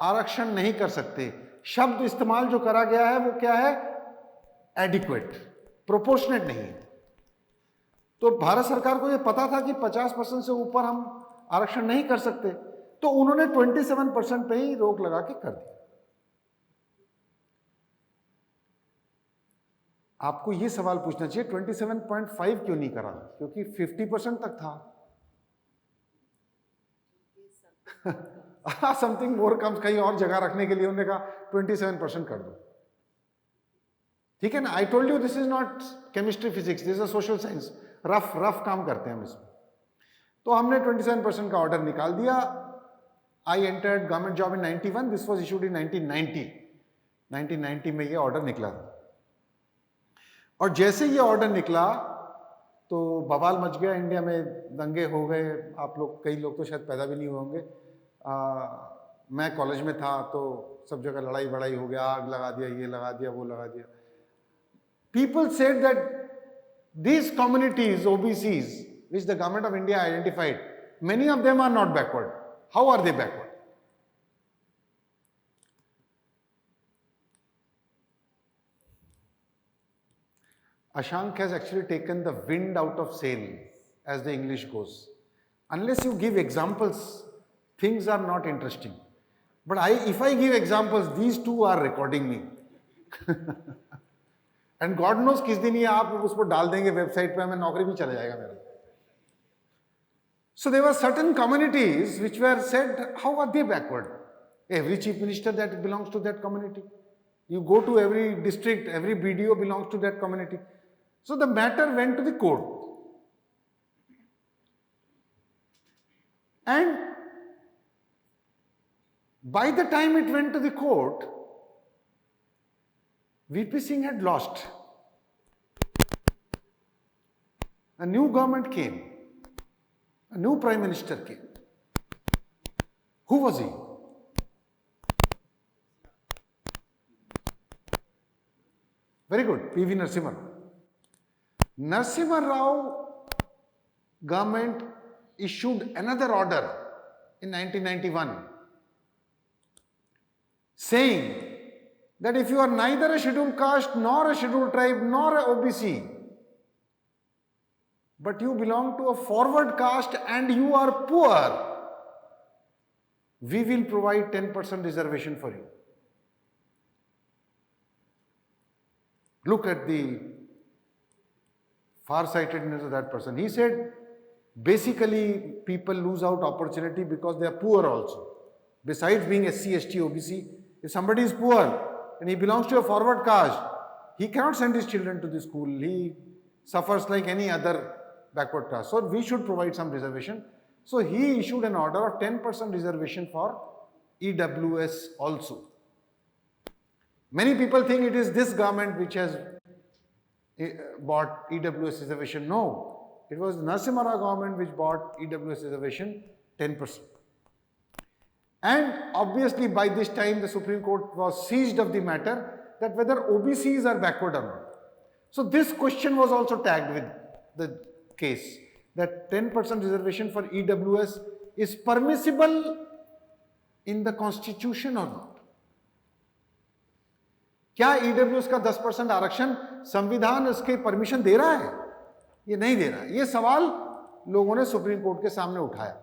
आरक्षण नहीं कर सकते. शब्द इस्तेमाल जो करा गया है वो क्या है? एडिक्वेट, प्रोपोर्शनेट नहीं है. तो भारत सरकार को ये पता था कि 50% से ऊपर हम आरक्षण नहीं कर सकते, तो उन्होंने 27% पे ही रोक लगा के कर दिया. आपको ये सवाल पूछना चाहिए 27.5 क्यों नहीं करा? क्योंकि 50% तक था. समथिंग मोर कम्स, कहीं और जगह रखने के लिए उन्होंने कहा 27% कर दो. ठीक है ना? I told you this is not chemistry physics, this is social science. Rough काम करते हैं हम इसमें. तो हमने 27% का ऑर्डर निकाल दिया. I entered government job in 91. This was issued in 1990. 1990 में ये ऑर्डर निकला था. और जैसे ये ऑर्डर निकला तो बवाल मच गया इंडिया में, दंगे हो गए. आप लोग, कई लोग तो शायद पैदा भी नहीं हुए होंगे. मैं कॉलेज में था तो सब जगह लड़ाई बड़ाई हो गया, आग लगा दिया, ये लगा दिया, वो लगा दिया. People said that these communities, OBCs, which the government of India identified, many of them are not backward. How are they backward? Ashank has actually taken the wind out of sail, as the English goes. Unless you give examples, things are not interesting. But if I give examples, these two are recording me. And God knows किस दिन ये आप उसको डाल देंगे website पे, हमें नौकरी भी चला जाएगा मेरा. So there were certain communities which were said, how are they backward? Every chief minister that belongs to that community. You go to every district, every BDO belongs to that community. So the matter went to the court. And by the time it went to the court, VP Singh had lost. A new government came. A new prime minister came. Who was he? Very good, P.V. Narasimha Rao. Narasimha Rao government issued another order in 1991 saying that if you are neither a scheduled caste nor a scheduled tribe nor a OBC, but you belong to a forward caste and you are poor, we will provide 10% reservation for you. Look at the far-sightedness of that person. He said, basically people lose out opportunity because they are poor also. Besides being SC, ST, OBC, if somebody is poor and he belongs to a forward caste, he cannot send his children to the school. He suffers like any other backward caste. So we should provide some reservation. So he issued an order of 10% reservation for EWS also. Many people think it is this government which has bought EWS reservation. No, it was Narasimha Rao government which bought EWS reservation 10%. And obviously by this time the Supreme Court was seized of the matter that whether OBCs are backward or not. So this question was also tagged with the case that 10% reservation for EWS is permissible in the constitution or not? क्या EWS का 10% आरक्षण संविधान उसके permission दे रहा है? ये नहीं दे रहा है। ये सवाल लोगों ने सुप्रीम कोर्ट के सामने उठाया,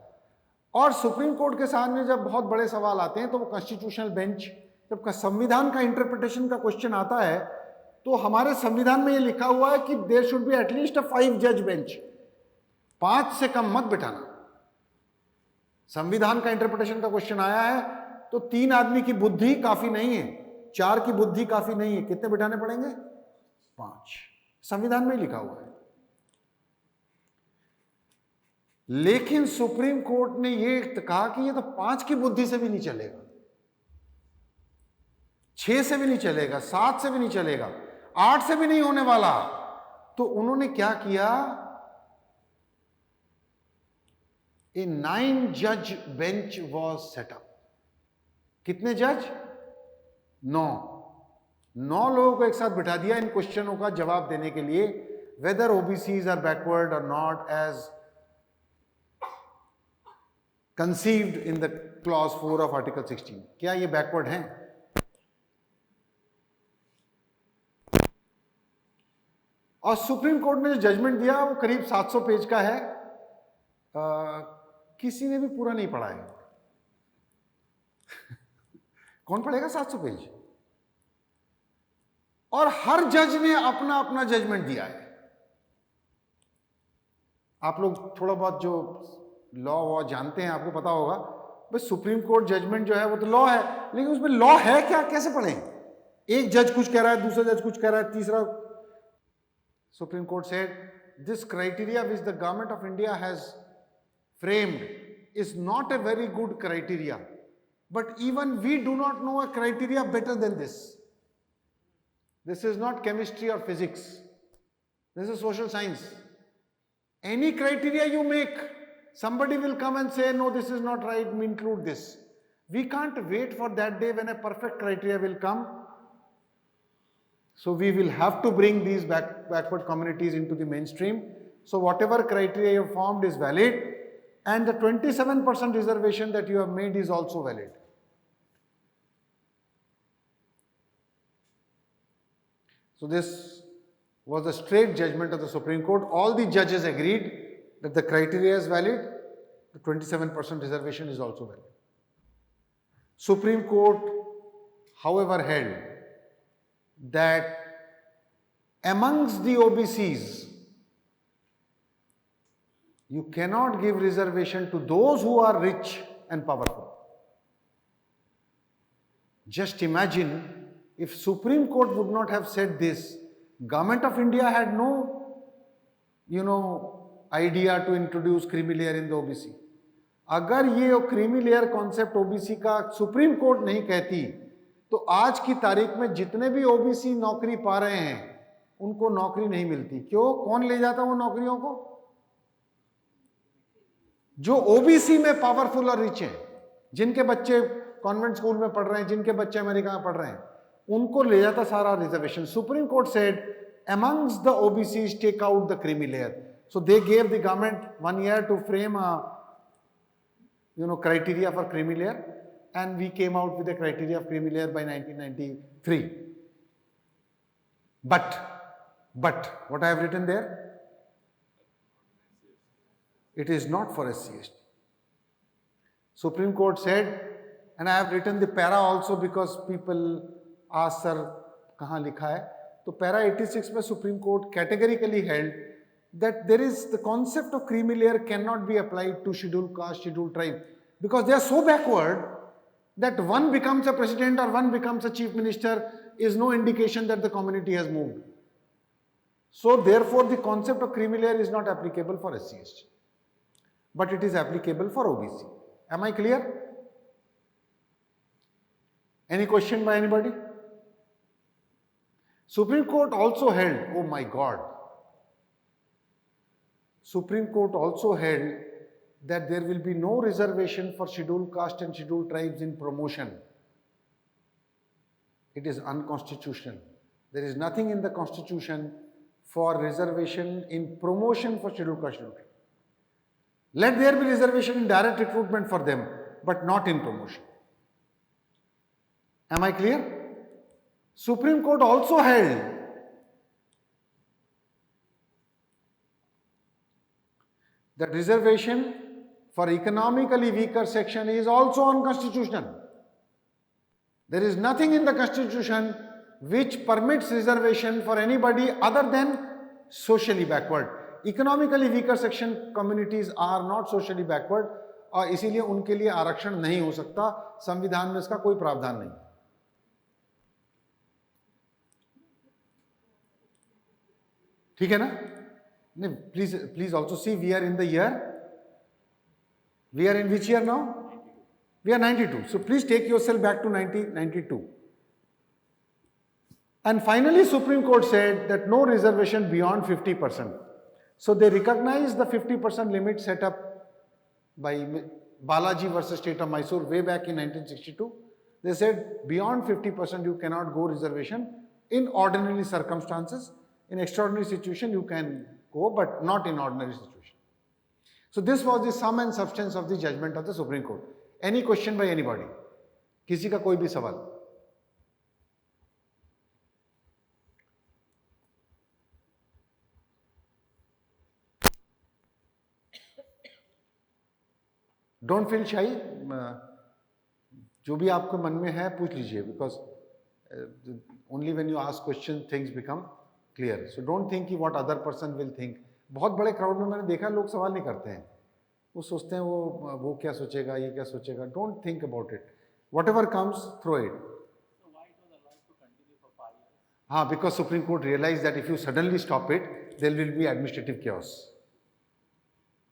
और सुप्रीम कोर्ट के सामने जब बहुत बड़े सवाल आते हैं तो वो कॉन्स्टिट्यूशनल बेंच, जब संविधान का इंटरप्रिटेशन का क्वेश्चन आता है, तो हमारे संविधान में ये लिखा हुआ है कि देयर शुड बी एटलीस्ट अ 5 जज बेंच, 5 से कम मत बिठाना। संविधान का इंटरप्रिटेशन का क्वेश्चन आया है तो 3 आदमी की बुद्धि काफी नहीं है, 4 की बुद्धि काफी नहीं है, कितने बिठाने पड़ेंगे? 5। संविधान में ही लिखा हुआ है। लेकिन सुप्रीम कोर्ट ने ये कहा कि ये तो 5 की बुद्धि से भी नहीं चलेगा, 6 से भी नहीं चलेगा, 7 से भी नहीं चलेगा, 8 से भी नहीं होने वाला। तो उन्होंने क्या किया? ए 9 जज बेंच वॉज सेटअप। कितने जज? 9 लोगों को एक साथ बिठा दिया इन क्वेश्चनों का जवाब देने के लिए, वेदर ओबीसीज आर बैकवर्ड और not as conceived in the clause 4 of article 16. क्या ये बैकवर्ड हैं? और सुप्रीम कोर्ट ने जो जजमेंट दिया वो करीब 700 पेज का है। किसी ने भी पूरा नहीं पढ़ा है। कौन पढ़ेगा 700 पेज? और हर जज ने अपना अपना जजमेंट दिया है। आप लोग थोड़ा बहुत जो लॉ जानते हैं, आपको पता होगा भाई सुप्रीम कोर्ट जजमेंट जो है वो तो लॉ है, लेकिन उसमें लॉ है क्या, कैसे पढ़ें? एक जज कुछ कह रहा है, दूसरा जज कुछ कह रहा है, तीसरा। Supreme Court said this criteria which the government of India has framed is not a very good criteria, but even we do not know a criteria better than this. This is not chemistry or physics. This is social science. Any criteria you make, somebody will come and say, no, this is not right, we include this. We can't wait for that day when a perfect criteria will come. So we will have to bring these backward communities into the mainstream. So whatever criteria you have formed is valid, and the 27% reservation that you have made is also valid. So this was a straight judgment of the Supreme Court. All the judges agreed that the criteria is valid, the 27% reservation is also valid. Supreme Court, however, held that amongst the OBCs, you cannot give reservation to those who are rich and powerful. Just imagine, if Supreme Court would not have said this, Government of India had no, idea to introduce creamy layer in the OBC. अगर ये creamy layer concept OBC का supreme court नहीं कहती, तो आज की तारीख में जितने भी ओबीसी नौकरी पा रहे हैं उनको नौकरी नहीं मिलती। क्यों? कौन ले जाता वो नौकरियों को? जो ओबीसी में पावरफुल और रिच हैं, जिनके बच्चे कॉन्वेंट स्कूल में पढ़ रहे हैं, जिनके बच्चे अमेरिका में पढ़ रहे हैं, उनको ले जाता सारा reservation. Supreme Court said amongst the OBCs take out the creamy layer. So they gave the government 1 year to frame a criteria for creamy layer, and we came out with a criteria of creamy layer by 1993. But what I have written there, it is not for SC/ST. Supreme Court said, and I have written the para also because people ask, sir, kahan likha hai? तो para 86 में supreme court categorically held that there is the concept of creamy layer cannot be applied to scheduled caste, scheduled tribe, because they are so backward that one becomes a president or one becomes a chief minister is no indication that the community has moved. So therefore the concept of creamy layer is not applicable for SC/ST, but it is applicable for OBC. Am I clear? Any question by anybody? Supreme Court also held, oh my God, Supreme Court also held that there will be no reservation for scheduled caste and scheduled tribes in promotion. It is unconstitutional. There is nothing in the constitution for reservation in promotion for scheduled caste, scheduled tribe. Let there be reservation in direct recruitment for them, but not in promotion. Am I clear? Supreme Court also held that reservation for economically weaker section is also unconstitutional. There is nothing in the constitution which permits reservation for anybody other than socially backward. Economically weaker section communities are not socially backward और इसीलिए उनके लिए आरक्षण नहीं हो सकता. संविधान में इसका कोई प्रावधान नहीं. ठीक है ना? Please also see, we are in the year. We are in which year now? We are 92. So please take yourself back to 1992. And finally, Supreme Court said that no reservation beyond 50%. So they recognized the 50% limit set up by Balaji versus State of Mysore way back in 1962. They said beyond 50% you cannot go reservation in ordinary circumstances. In extraordinary situation you can go, but not in ordinary situation. So this was the sum and substance of the judgment of the Supreme Court. Any question by anybody? किसी का कोई भी सवाल? Don't feel shy. जो भी आपके मन में है पूछ लीजिए, because only when you ask question things become clear. So don't think what other person will think. बहुत बड़े क्राउड में मैंने देखा लोग सवाल नहीं करते हैं. वो सोचते हैं वो क्या सोचेगा, ये क्या सोचेगा. Don't think about it. Whatever comes, throw it. So why it was allowed to continue for 5 years? हाँ, because Supreme Court realized that if you suddenly stop it, there will be administrative chaos.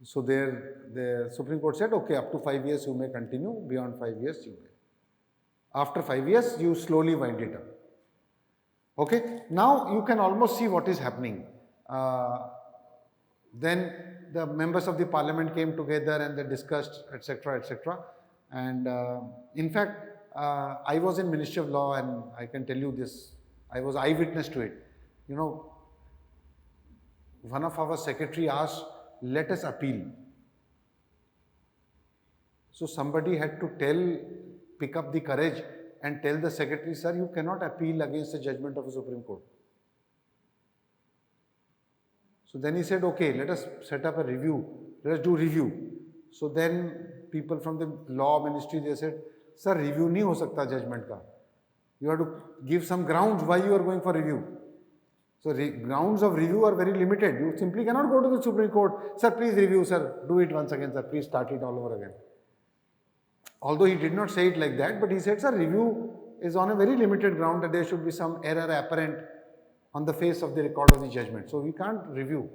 So the Supreme Court said, okay, up to 5 years you may continue, beyond 5 years you may. After 5 years, you slowly wind it up. Okay, now you can almost see what is happening. Then the members of the parliament came together and they discussed, etc., etc. And in fact, I was in Ministry of Law and I can tell you this, I was eyewitness to it. You know, one of our secretary asked, let us appeal. So somebody had to pick up the courage and tell the secretary, sir, you cannot appeal against the judgment of the Supreme Court. So then he said, okay, let us set up a review. Let us do review. So then people from the law ministry, they said, sir, review nahi ho sakta judgment ka. You have to give some grounds why you are going for review. So grounds of review are very limited. You simply cannot go to the Supreme Court, sir, please review, sir, do it once again, sir, please start it all over again. Although he did not say it like that, but he said, sir, review is on a very limited ground that there should be some error apparent on the face of the record of the judgment. So we can't review.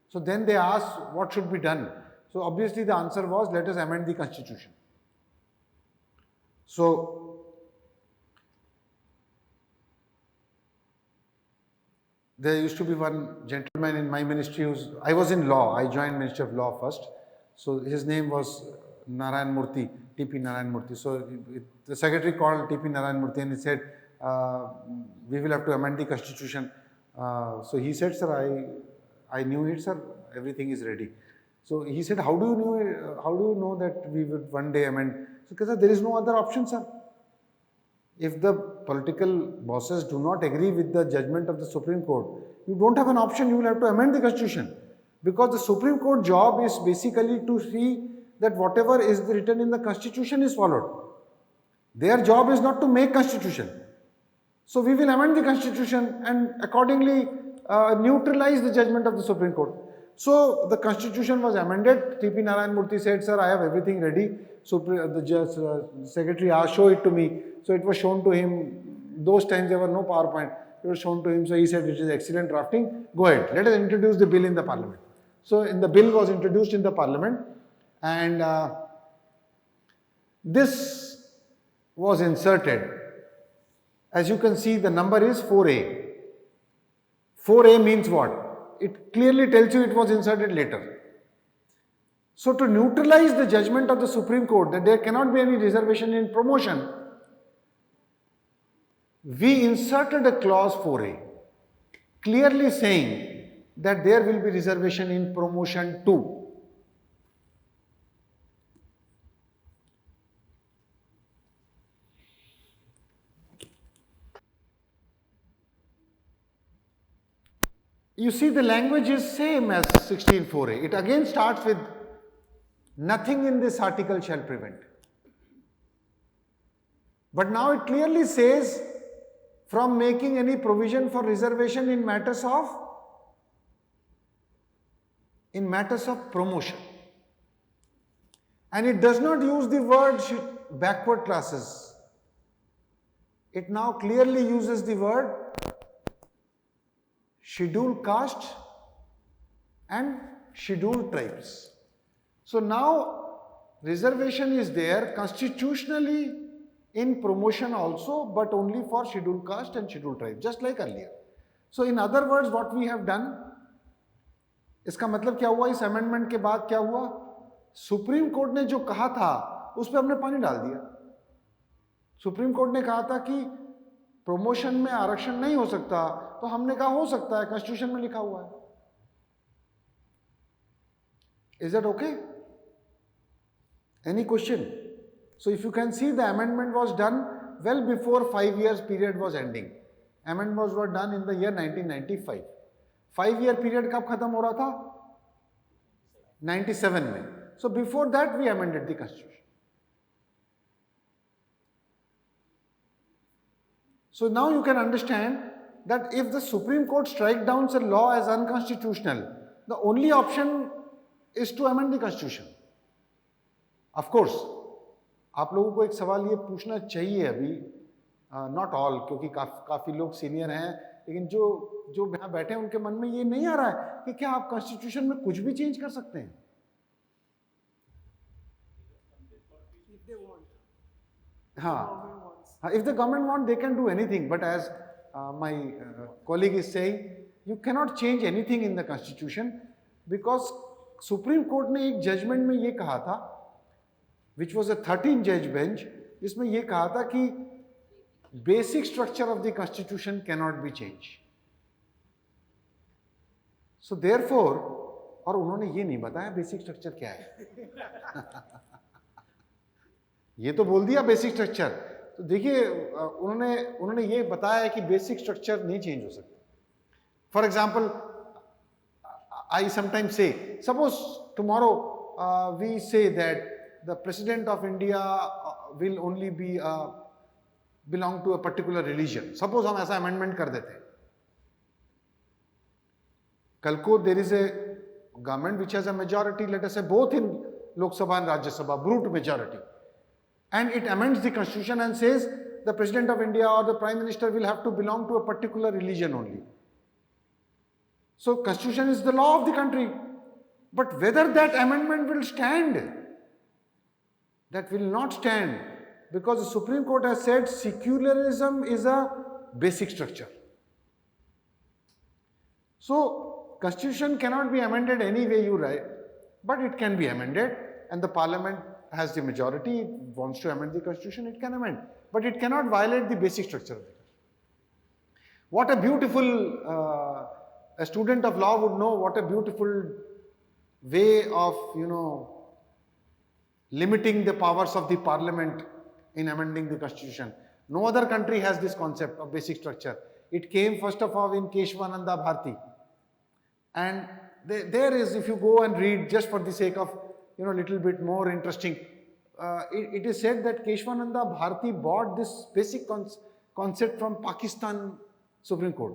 So then they asked what should be done. So obviously the answer was, let us amend the constitution. So there used to be one gentleman in my ministry I was in law, I joined Ministry of Law first. So his name was Narayan Murthy, T.P. Narayan Murthy. So the secretary called T.P. Narayan Murthy and he said, we will have to amend the constitution. So he said, sir, I knew it, sir, everything is ready. So he said, how do you know that we would one day amend? So because there is no other option, sir. If the political bosses do not agree with the judgment of the Supreme Court, you don't have an option, you will have to amend the constitution. Because the Supreme Court job is basically to see that whatever is written in the constitution is followed. Their job is not to make constitution. So we will amend the constitution and accordingly neutralize the judgment of the Supreme Court. So the constitution was amended. T.P. Narayan Murthy said, sir, I have everything ready. So the secretary asked, show it to me. So it was shown to him. Those times there were no PowerPoint. It was shown to him. So he said, it is excellent drafting. Go ahead. Let us introduce the bill in the parliament. So the bill was introduced in the parliament and this was inserted. As you can see, the number is 4A. 4A means what? It clearly tells you it was inserted later. So to neutralize the judgment of the Supreme Court that there cannot be any reservation in promotion, we inserted a clause 4A, clearly saying that there will be reservation in promotion too. You see, the language is same as 16.4a. It again starts with nothing in this article shall prevent. But now it clearly says from making any provision for reservation in matters of promotion. And it does not use the word backward classes. It now clearly uses the word scheduled caste and scheduled tribes. So now reservation is there constitutionally in promotion also, but only for scheduled caste and scheduled tribe, just like earlier. So in other words, what we have done, इसका मतलब क्या हुआ, इस amendment के बाद क्या हुआ, supreme court ने जो कहा था उस पर हमने पानी डाल दिया. सुप्रीम कोर्ट ने कहा था कि प्रमोशन में आरक्षण नहीं हो सकता, तो हमने कहा हो सकता है, कॉन्स्टिट्यूशन में लिखा हुआ है. Is that okay? Any question? So if you can see, the amendment was done well before 5 years period was ending. Amendments were done in the year 1995. 5-year period कब खत्म हो रहा था? 97 में. So before that we amended the constitution. So now you can understand that if the Supreme Court strike down a law as unconstitutional, the only option is to amend the constitution. Of course, आप लोगों को एक सवाल ये पूछना चाहिए अभी, not all, क्योंकि काफ़ी लोग सीनियर हैं, लेकिन जो यहाँ बैठे हैं उनके मन में ये नहीं आ रहा है कि क्या आप कॉन्स्टिट्यूशन में कुछ भी चेंज कर सकते हैं. हाँ, if the government want, they can do anything, but as my colleague is saying, you cannot change anything in the constitution, because Supreme Court ने एक judgment में ये कहा था, which was a 13-judge bench, जिसमें ये कहा था कि basic structure of the constitution cannot be changed. So therefore, और उन्होंने ये नहीं बताया basic structure क्या है. ये तो बोल दिया basic structure. तो देखिए, उन्होंने ये बताया है कि basic structure नहीं change हो सकता. For example, I sometimes say, suppose tomorrow we say that the President of India will only be belong to a particular religion. Suppose हम ऐसा amendment कर देते हैं. कल को there is a government which has a majority, let us say both in Lok Sabha and Rajya Sabha, brute majority, and it amends the constitution and says the President of India or the Prime Minister will have to belong to a particular religion only. So constitution is the law of the country, but whether that amendment will stand, that will not stand, because the Supreme Court has said secularism is a basic structure. So constitution cannot be amended any way you write, but it can be amended, and the parliament has the majority, it wants to amend the constitution, it can amend, but it cannot violate the basic structure of the constitution. What a beautiful, a student of law would know what a beautiful way of, limiting the powers of the parliament in amending the constitution. No other country has this concept of basic structure. It came first of all in Keshwananda Bharti. And there is, if you go and read just for the sake of, little bit more interesting, it is said that Keshwananda Bharti bought this basic concept from Pakistan Supreme Court.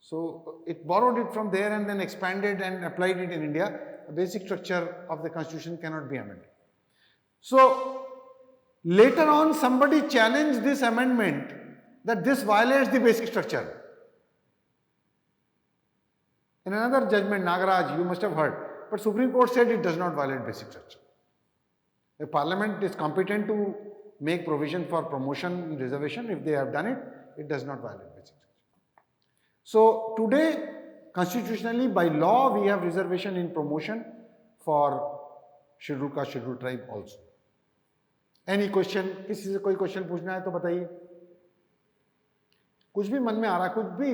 So it borrowed it from there and then expanded and applied it in India. The basic structure of the constitution cannot be amended. So later on somebody challenged this amendment that this violates the basic structure. In another judgment, Nagaraj, you must have heard, but Supreme Court said it does not violate basic structure. The Parliament is competent to make provision for promotion reservation. If they have done it, it does not violate basic structure. So today, constitutionally, by law, we have reservation in promotion for scheduled caste, scheduled tribe also. Any question? किसी से कोई question पूछना है तो बताइए. कुछ भी मन में आ रहा है, कुछ भी.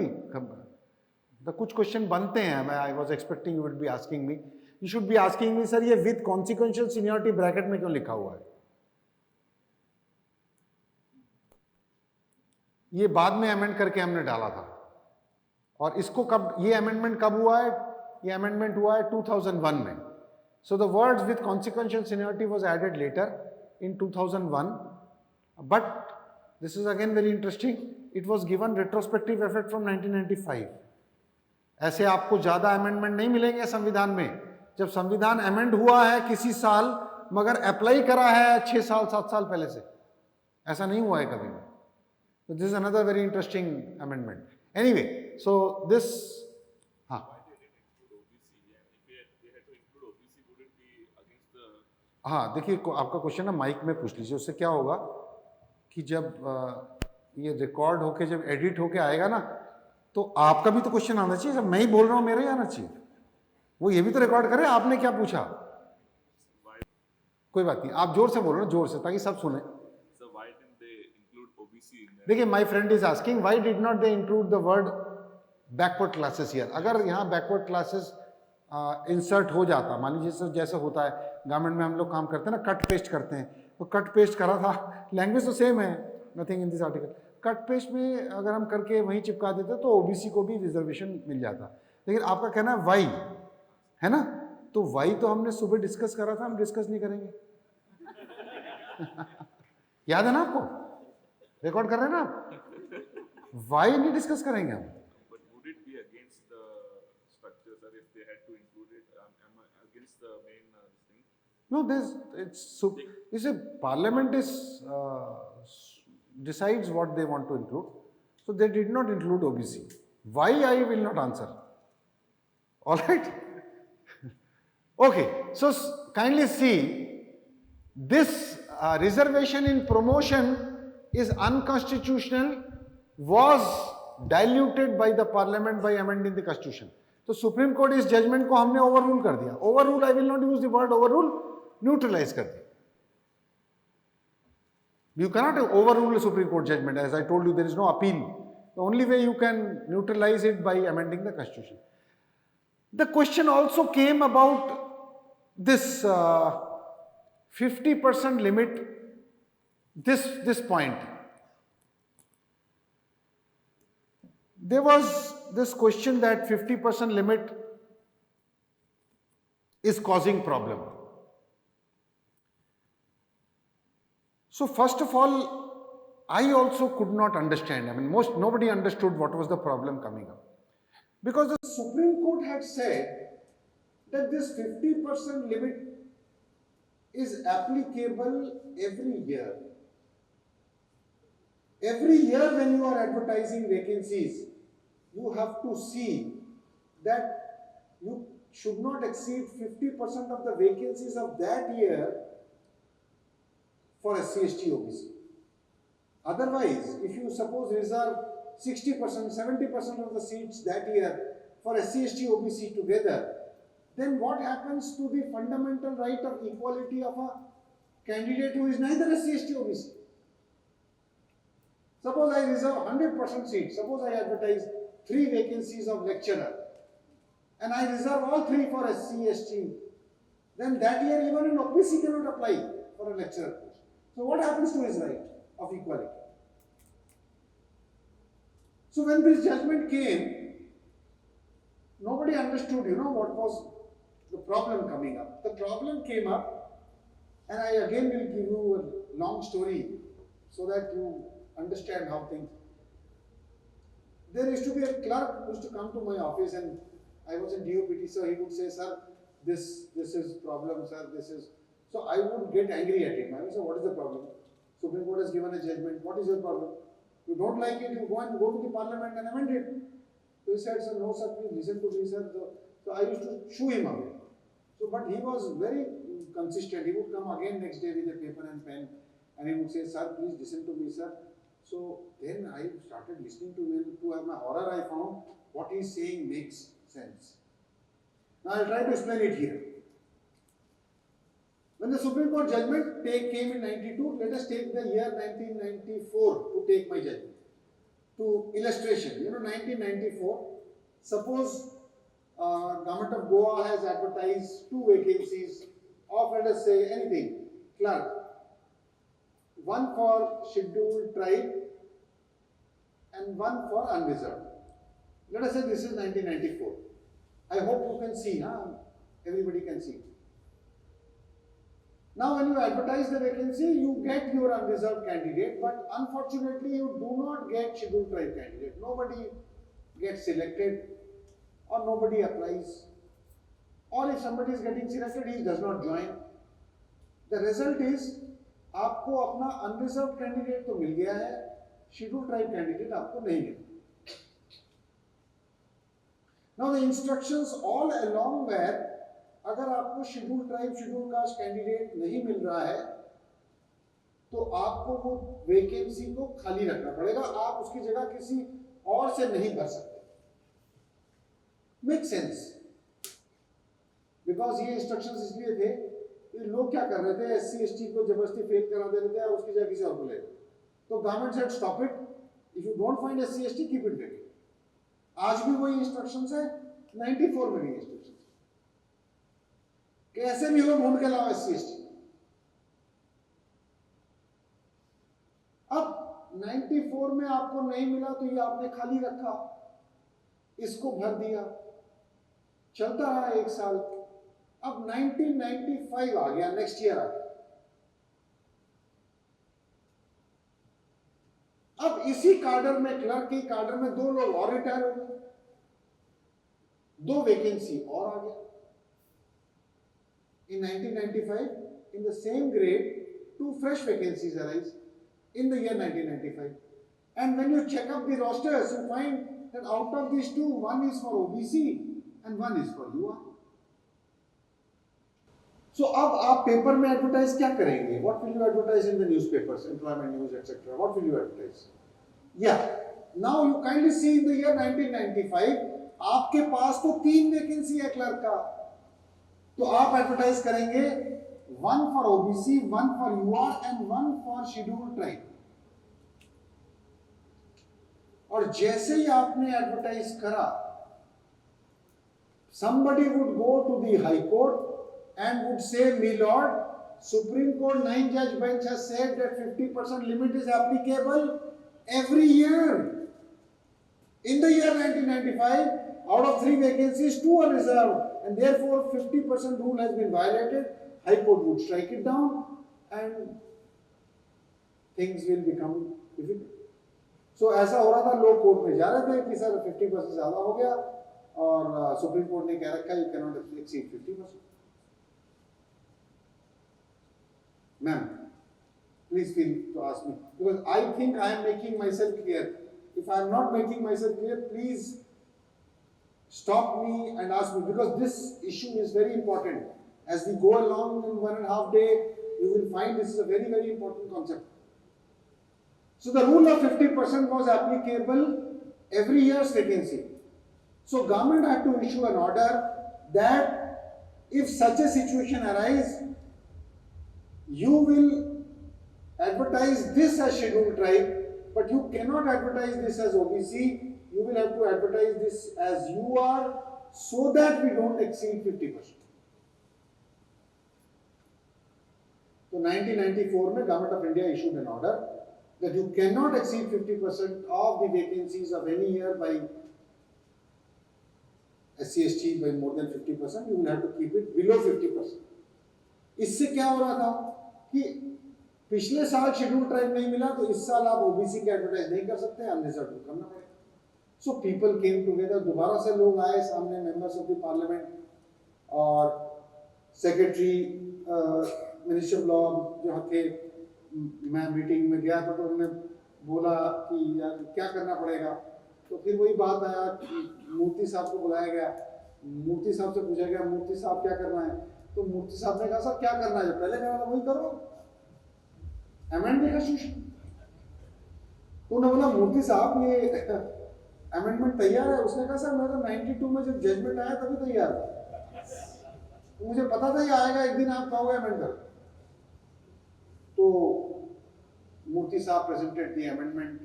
तो कुछ क्वेश्चन बनते हैं. I was expecting you would be asking me. You should be asking me, sir, ये with consequential seniority bracket में क्यों लिखा हुआ है? ये बाद में amend करके हमने डाला था. और इसको कब, ये अमेंडमेंट कब हुआ है? ये अमेंडमेंट हुआ है 2001 में. So the words with consequential seniority was added later in 2001, but this is again very interesting. It was given retrospective effect from 1995. ऐसे आपको ज्यादा अमेंडमेंट नहीं मिलेंगे संविधान में. जब संविधान अमेंड हुआ है किसी साल, मगर अप्लाई करा है 6 साल 7 साल पहले से, ऐसा नहीं हुआ है कभी भी. So this is another very interesting amendment. Anyway, so this, हाँ हाँ, देखिए आपका क्वेश्चन ना माइक में पूछ लीजिए. उससे क्या होगा कि जब ये रिकॉर्ड होके जब एडिट होके आएगा ना, तो आपका भी तो क्वेश्चन आना चाहिए. जब मैं ही बोल रहा हूँ मेरा ही आना चाहिए. वो ये भी तो रिकॉर्ड करे आपने क्या पूछा. कोई बात नहीं, आप जोर से बोलो ना, जोर से, ताकि सब सुने. देखिए, my friend is asking why did not they include the word backward classes here. अगर यहाँ बैकवर्ड क्लासेस इंसर्ट हो जाता, मान लीजिए जैसे होता है गवर्नमेंट में, हम लोग काम करते हैं ना, कट पेस्ट करते हैं, तो कट पेस्ट करा था, लैंग्वेज तो सेम है, nothing in this article. Cut paste में अगर हम करके वहीं चिपका देते तो ओबीसी को भी रिजर्वेशन मिल जाता. लेकिन आपका कहना है वाई, है ना, तो वाई तो हमने सुबह डिस्कस करा था, हम डिस्कस नहीं करेंगे. याद है ना आपको, रिकॉर्ड कर रहे हैं ना आप, वाई नहीं डिस्कस करेंगे हम. No, it's a parliament decides what they want to include. So they did not include OBC. Why, I will not answer. All right. Okay. So kindly see, this reservation in promotion is unconstitutional, was diluted by the parliament by amending the constitution. तो Supreme Court इस judgement को हमने overrule कर दिया. Overrule, I will not use the word overrule, neutralise कर दिया. You cannot overrule a Supreme Court judgment. As I told you, there is no appeal. The only way you can neutralize it by amending the constitution. The question also came about this 50% limit, this point. There was this question that 50% limit is causing problem. So first of all, I also could not understand. I mean, nobody understood what was the problem coming up. Because the Supreme Court had said that this 50% limit is applicable every year. Every year when you are advertising vacancies, you have to see that you should not exceed 50% of the vacancies of that year for SC, ST, OBC. Otherwise, if you suppose reserve 60%, 70% of the seats that year for SC, ST, OBC together, then what happens to the fundamental right of equality of a candidate who is neither SC, ST, OBC? Suppose I reserve 100% seats. Suppose I advertise 3 vacancies of lecturer and I reserve all 3 for SC, ST. Then that year even an OBC cannot apply for a lecturer post. So what happens to his right of equality? So when this judgment came, nobody understood, what was the problem coming up. The problem came up, and I again will give you a long story so that you understand how things. There used to be a clerk who used to come to my office, and I was in DOPT, so he would say, "Sir, this is problem, sir, this is." So I would get angry at him. I would say, "What is the problem? Supreme Court has given a judgment. What is your problem? You don't like it, you go to the parliament and amend it." So he said, "Sir, no, sir, please listen to me, sir." So I used to shoo him away. So, but he was very consistent. He would come again next day with a paper and pen, and he would say, "Sir, please listen to me, sir." So then I started listening to him. To my horror, I found what he is saying makes sense. Now I'll try to explain it here. When the Supreme Court judgment came in 92, let us take the year 1994 to take my judgment. To illustration, 1994, suppose Government of Goa has advertised 2 vacancies of, let us say, anything, clerk. One for scheduled tribe and one for unreserved. Let us say this is 1994. I hope you can see, huh? Everybody can see. Now when you advertise the vacancy, you get your unreserved candidate, but unfortunately you do not get scheduled tribe candidate. Nobody gets selected or nobody applies. Or if somebody is getting selected, he does not join. The result is, आपको अपना unreserved candidate तो मिल गया है, scheduled tribe candidate आपको नहीं मिला. Now the instructions all along were, अगर आपको scheduled tribe, scheduled caste candidate नहीं मिल रहा है, तो आपको वो वैकेंसी को खाली रखना पड़ेगा. आप उसकी जगह किसी और से नहीं भर सकते. Make sense? Because ये instructions इसलिए थे कि लोग क्या कर रहे थे, SC ST को जबरदस्ती फेल करा दे रहे थे और उसकी जगह किसी और को ले रहे थे. तो government said stop it. If you don't find SC ST, keep it vacant. आज भी वही इंस्ट्रक्शंस है, 94 में भी इंस्ट्रक्शंस. कैसे भी हो ढूंढ के लाओ SC ST. अब 94 में आपको नहीं मिला तो ये आपने खाली रखा, इसको भर दिया, चलता रहा एक साल. अब 1995 आ गया, नेक्स्ट ईयर आ गया. अब इसी कार्डर में, क्लर्क की कार्डर में 2 लोग और रिटायर हो गए, 2 वैकेंसी और आ गया. In 1995, in the same grade, 2 fresh vacancies arise in the year 1995. And when you check up the rosters, you find that out of these 2, one is for OBC and one is for UR. So अब आप paper में advertise क्या करेंगे? What will you advertise in the newspapers, employment news, etc.? What will you advertise? Yeah. Now you kindly see in the year 1995, आपके पास तो 3 vacancy है clerk का, तो आप एडवर्टाइज करेंगे 1 for OBC, 1 for UR and 1 for scheduled tribe. और जैसे ही आपने एडवर्टाइज करा, somebody would go to the High Court and would say, "Me Lord, Supreme Court 9-judge bench has said that 50% limit is applicable every year." In the year 1995, out of 3 vacancies, 2 are reserved, and therefore 50% rule has been violated. High Court would strike it down, and things will become difficult. So ऐसा हो रहा था, लोग court में जा रहे थे कि सर 50% ज्यादा हो गया, और सुप्रीम कोर्ट ने कह रखा है you cannot exceed 50%. Ma'am, please feel to ask me, because I think I am making myself clear. If I am not making myself clear, please stop me and ask me, because this issue is very important. As we go along in 1.5 days, you will find this is a very, very important concept. So the rule of 50% was applicable every year's vacancy. So government had to issue an order that if such a situation arises, you will advertise this as scheduled tribe, but you cannot advertise this as OBC. You will have to advertise this as UR, so that we don't exceed 50%. So 1994 में Government of India issued an order that you cannot exceed 50% of the vacancies of any year by SC/ST by more than 50%. You will have to keep it below 50%. इससे क्या हो रहा था कि पिछले साल schedule tribe नहीं मिला, तो इस साल आप ओबीसी के एडवर्टाइज नहीं कर सकते, अनरिजर्व करना पड़ेगा. सो पीपल केम टुगेदर, दोबारा से लोग आए सामने, मेंबर्स ऑफ द पार्लियामेंट और सेक्रेटरी, मिनिस्टर ऑफ लॉ जो थे. मैं मीटिंग में गया था तो उन्होंने बोला कि यार क्या करना पड़ेगा. तो फिर वही बात आया कि मूर्ति साहब को बुलाया गया, मूर्ति साहब से पूछा गया, मूर्ति साहब क्या करना है. तो मूर्ति साहब ने कहा सर क्या करना है, पहले कहना वही करो, अमेंडमेंट का शिशु. तो उन्होंने बोला मूर्ति साहब ये अमेंडमेंट तैयार है. उसने कहा सर मैं तो 92 में जब जजमेंट आया तभी तैयार था, तो मुझे पता था ये आएगा एक दिन, आप कहोगे अमेंड कर. तो मूर्ति साहब प्रेजेंटेड दी अमेंडमेंट.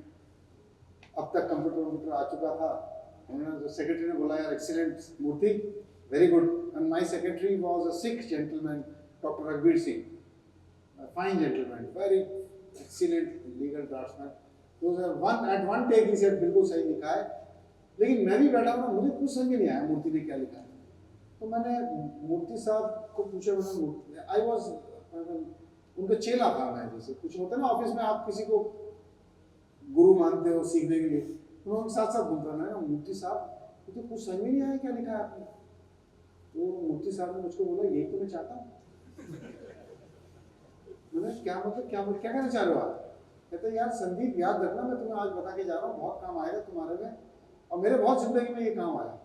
अब तक कंप्यूटर आ चुका था. उन्होंने सेक्रेटरी ने बोला यार excellent Murthy, very good. And my secretary was a Sikh gentleman, doctor रघुवीर Singh, fine gentleman, very excellent legal draftsman. तो at one take he said बिल्कुल सही लिखा है. लेकिन मैं भी बैठा हूँ, मुझे कुछ समझ नहीं आया मूर्ति ने क्या लिखा है। तो मैंने मूर्ति साहब को पूछा, मैंने आई वॉज उनका चेला था मैं, जैसे कुछ होता है ना ऑफिस में आप किसी को गुरु मानते हो सीखने के लिए, तो मैं उनके साथ साथ बोलता ना, मूर्ति साहब मुझे कुछ समझ नहीं आया क्या लिखा है आपने। तो मूर्ति साहब ने मुझको बोला यही तो मैं चाहता हूँ। मैंने क्या मतलब क्या कहना चाह रहे हो आप। कहते यार संदीप याद रखना, मैं तुम्हें आज बता के जा रहा हूँ, बहुत काम आएगा तुम्हारे में, और मेरे बहुत जिंदगी में ये काम आया,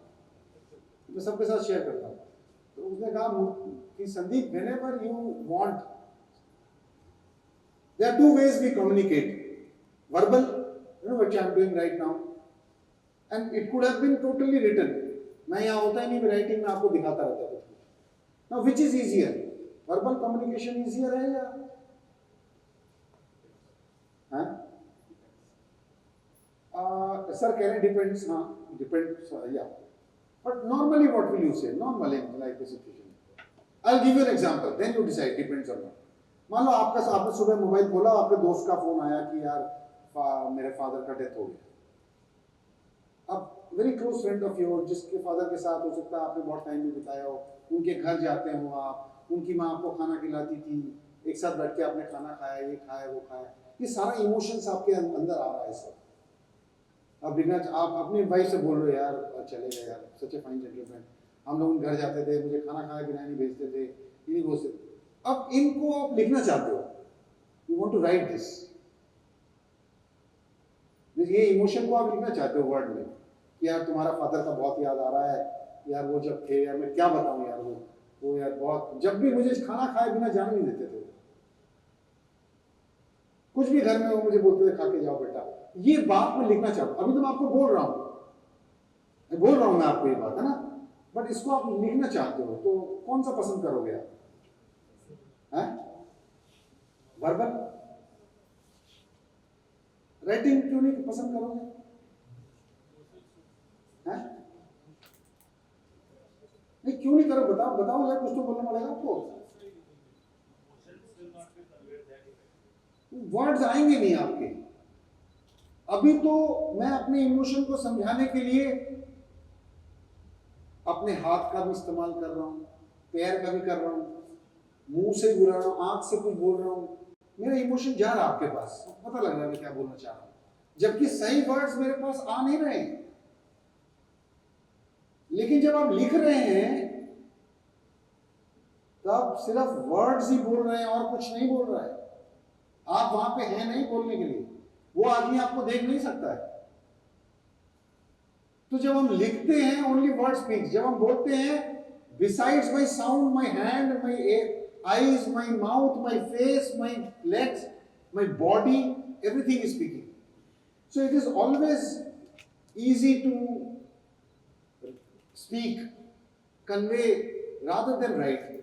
मैं सबके साथ शेयर करता हूँ। तो उसने कहा कि Sandeep, whenever you want, there are two ways we communicate. Verbal, you know what I am doing right now, and it could have been totally written. मैं यहाँ होता ही नहीं, मैं राइटिंग में आपको दिखाता रहता कुछ कुछ। Now which is easier? Verbal communication easier है या सर कह रहे डिपेंड्स, हाँ depends, yeah but normally what will you say normally like the situation. I will give you an example, then you decide depends on not. मान लो आपने सुबह mobile खोला, आपके दोस्त का फोन आया कि यार मेरे फादर का डेथ हो गया। अब very close friend of your, जिसके फादर के साथ हो सकता है आपने बहुत टाइम भी बिताया हो, उनके घर जाते हो आप, उनकी माँ आपको खाना खिलाती थी, एक साथ बैठ के आपने खाना खाया, ये खाया वो खाया, ये सारा इमोशंस आपके अंदर आ रहा है इस वक्त। अब आप अपनी वाइफ से बोल रहे हो यार चले गए यार, सच ए फाइन जेंटलमैन, हम लोग घर जाते थे, मुझे खाना खाया बिना नहीं भेजते थे, इन्हीं को से। अब इनको आप लिखना चाहते हो, you want to write this, ये इमोशन को आप लिखना चाहते हो वर्ड में कि यार तुम्हारा फादर का बहुत याद आ रहा है यार, वो जब थे यार, मैं क्या बताऊं यार, वो यार बहुत, जब भी मुझे खाना खाए बिना जाने नहीं देते थे, कुछ भी घर में वो मुझे बोलते थे खा के जाओ बेटा। ये बात मैं लिखना चाहता हूं, अभी तो मैं आपको बोल रहा हूं मैं आपको ये बात, है ना, बट इसको आप लिखना चाहते हो, तो कौन सा पसंद करोगे आप, वर्बल राइटिंग क्यों नहीं पसंद करोगे, हैं? नहीं क्यों नहीं करो, बताओ यार, कुछ तो बोलना पड़ेगा आपको। वर्ड्स आएंगे नहीं आपके। अभी तो मैं अपने इमोशन को समझाने के लिए अपने हाथ का भी इस्तेमाल कर रहा हूं, पैर का भी कर रहा हूं, मुंह से बुला रहा हूं, आंख से कुछ बोल रहा हूं, मेरा इमोशन जा रहा है आपके पास, पता लग रहा है मैं क्या बोलना चाह रहा हूं, जबकि सही वर्ड्स मेरे पास आ नहीं रहे। लेकिन जब आप लिख रहे हैं तब सिर्फ वर्ड्स ही बोल रहे हैं और कुछ नहीं बोल रहा है, आप वहां पे हैं नहीं बोलने के लिए, वो आदमी आपको देख नहीं सकता है। तो जब हम लिखते हैं ओनली वर्ड स्पीक्स, जब हम बोलते हैं besides my sound, my hand, my eyes, my mouth, my face, my legs, my body, everything is speaking. So it is always easy to speak, convey rather than write.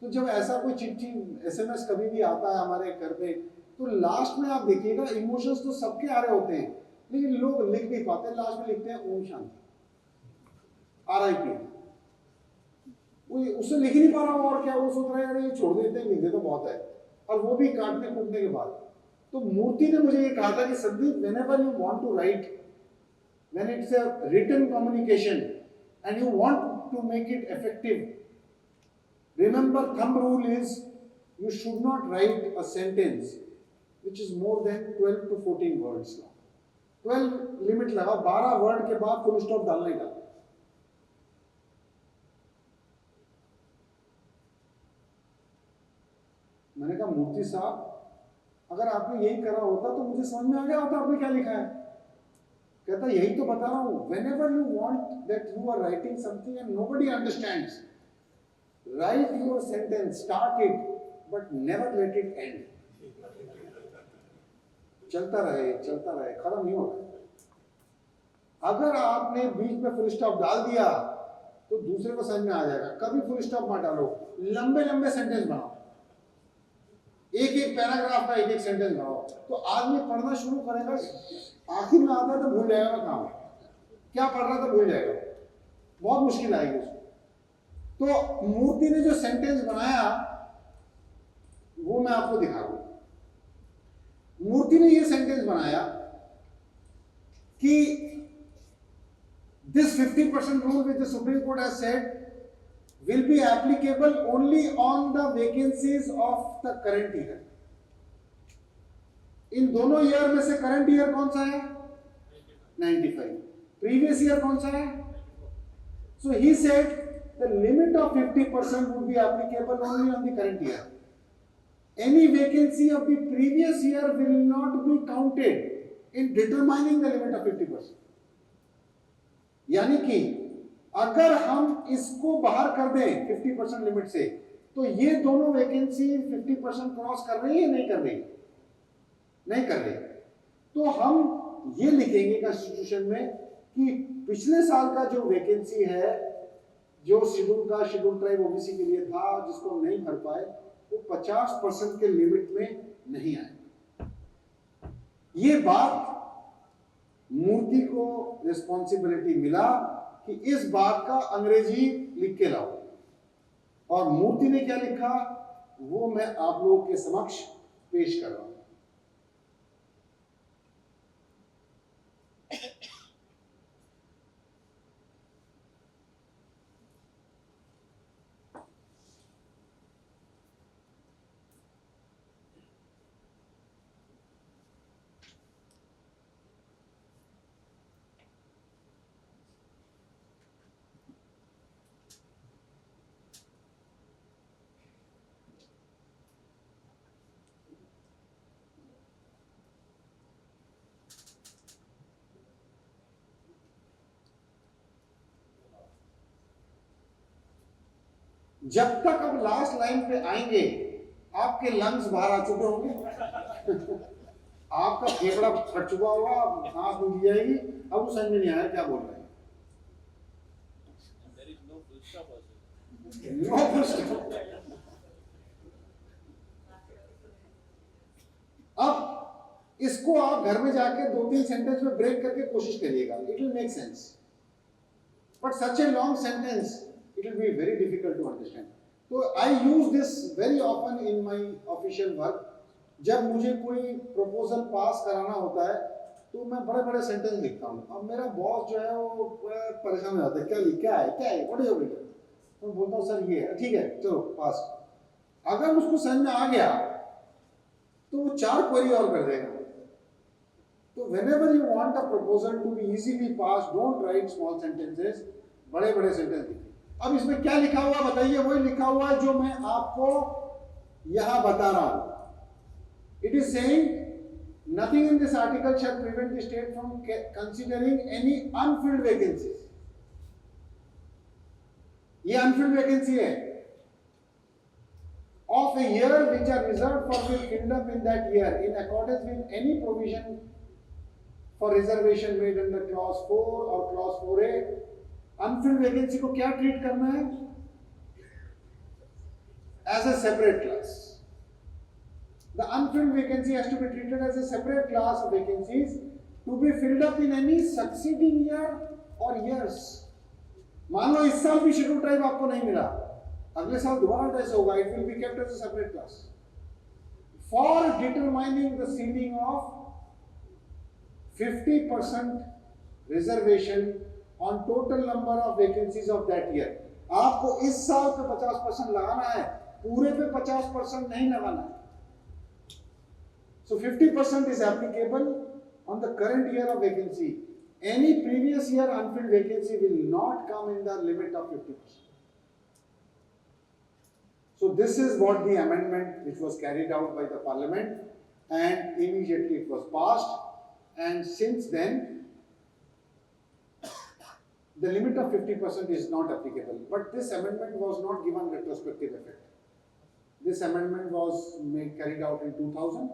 तो जब ऐसा कोई चिट्ठी SMS कभी भी आता है हमारे घर पे, तो लास्ट में आप देखिएगा इमोशंस तो सबके आ रहे होते हैं, लेकिन लोग लिख नहीं पाते, लास्ट में लिखते हैं ओम शांति, RIP। वो उसे लिख ही नहीं पा रहा हूं, और क्या वो सोच रहा है यार ये छोड़ देते हैं, लिख देते बहुत है, और वो भी काटने कूटने के बाद। तो मूर्ति ने मुझे ये कहा था कि Sandeep, whenever you want to write, when it's a written communication and you want to make it effective, remember thumb rule is you should not write a sentence which is more than 12 to 14 words long. 12 limit लगा, 12 word के बाद full stop डालने का। मैंने कहा मूर्ति साहब, अगर आपने यही करा होता तो मुझे समझ में आ गया होता आपने क्या लिखा है। कहता यही तो बता रहा हूं, whenever you want that you are writing something and nobody understands, write your sentence, start it, but never let it end. चलता रहे, खत्म नहीं होगा। अगर आपने बीच में फुल स्टॉप डाल दिया तो दूसरे को समझ में आ जाएगा। कभी फुल स्टॉप मत डालो, लंबे लंबे सेंटेंस बनाओ, एक पैराग्राफ का एक सेंटेंस बनाओ, तो आदमी पढ़ना शुरू करेगा, आखिर में आता है तो भूल जाएगा मैं काम क्या पढ़ रहा था, भूल जाएगा, बहुत मुश्किल आएगी उसको। तो मूर्ति ने जो सेंटेंस बनाया वो मैं आपको दिखा रहा हूं। मूर्ति ने ये सेंटेंस बनाया कि This 50% rule which the Supreme Court has said will be applicable only on the vacancies of the current year. इन दोनों ईयर में से करंट ईयर कौन सा है? 95. प्रीवियस ईयर कौन सा है? So he said the limit of 50% would be applicable only on the current year. Any vacancy of the previous year will not be counted in determining the limit of 50%. यानी कि अगर हम इसको बाहर कर दें 50% लिमिट से, तो ये दोनों वैकेंसी 50% क्रॉस कर रही है नहीं कर रही? नहीं कर रही। तो हम ये लिखेंगे कॉन्स्टिट्यूशन में कि पिछले साल का जो वैकेंसी है, जो शेड्यूल ट्राइब ओबीसी के लिए था, जिसको नहीं भर पाए, वो 50% के लिमिट में नहीं आए। ये बात मूर्ति को रिस्पॉन्सिबिलिटी मिला कि इस बात का अंग्रेजी लिख के लाओ, और मूर्ति ने क्या लिखा वो मैं आप लोगों के समक्ष पेश कर रहा हूं। जब तक अब लास्ट लाइन पे आएंगे आपके लंग्स बाहर आ चुके होंगे, आपका फेफड़ा फट चुका होगा, सांस रुक जाएगी, अब वो समझ में नहीं आया क्या बोल रहे हैं। There is no full stop also. No full stop. अब इसको आप घर में जाके 2-3 सेंटेंस में ब्रेक करके कोशिश करिएगा, it will make sense, but such a long sentence it will be very difficult to understand. So I use this very often in my official work. जब मुझे कोई प्रपोजल पास कराना होता है तो मैं बड़े बड़े सेंटेंस लिखता हूँ। अब मेरा बॉस जो है वो परेशान हो जाता है, क्या है व्हाट इज योर रिटन। मैं बोलता हूँ सर ये है, ठीक है चलो पास। अगर उसको समझ में आ गया तो वो 4 क्वेरी और कर देगा। तो whenever you want a proposal to be easily passed, don't write small sentences, बड़े बड़े सेंटेंस लिखिए। अब इसमें क्या लिखा हुआ बताइए, वही लिखा हुआ है जो मैं आपको यहां बता रहा हूं। It is saying nothing in this article shall prevent the state from considering any unfilled vacancies. ये अनफिल्ड वैकेंसी है of a year which are reserved for be filled up in that year in accordance with any provision for reservation made under clause 4 और clause 4A। Anfield vacancy को क्या treat करना है? As a separate class. The unfilled vacancy has to be treated as a separate class of vacancies to be filled up in any succeeding year और years. मान लो इस साल भी शेड्यूल ट्राइब आपको नहीं मिला, अगले साल दोबारा ऐसे होगा, it will be kept as a separate class for determining the ceiling of 50% reservation on total number of vacancies of that year। आपको इस साल पे 50% लगाना है, पूरे पे 50% नहीं लगाना है। So 50% is applicable on the current year of vacancy. Any previous year unfilled vacancy will not come in the limit of 50%. So this is what the amendment which was carried out by the parliament, and immediately it was passed, and since then the limit of 50% is not applicable. But this amendment was not given retrospective effect. This amendment was carried out in 2000,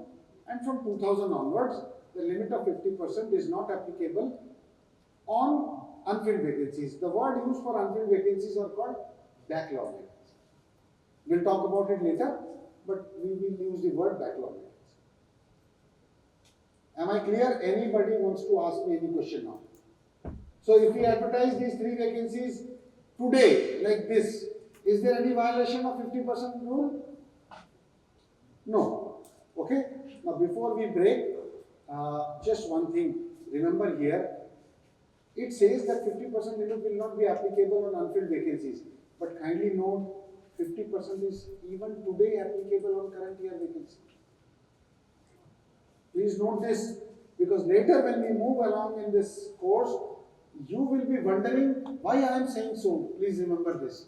and from 2000 onwards, the limit of 50% is not applicable on unfilled vacancies. The word used for unfilled vacancies are called backlog vacancies. We'll talk about it later, but we will use the word backlog vacancies. Am I clear? Anybody wants to ask me any question now? So if we advertise these 3 vacancies today like this, is there any violation of 50% rule? No. Okay. Now before we break, just one thing. Remember here, it says that 50% limit will not be applicable on unfilled vacancies. But kindly note, 50% is even today applicable on current year vacancy. Please note this, because later when we move along in this course, you will be wondering why I am saying so. Please remember this.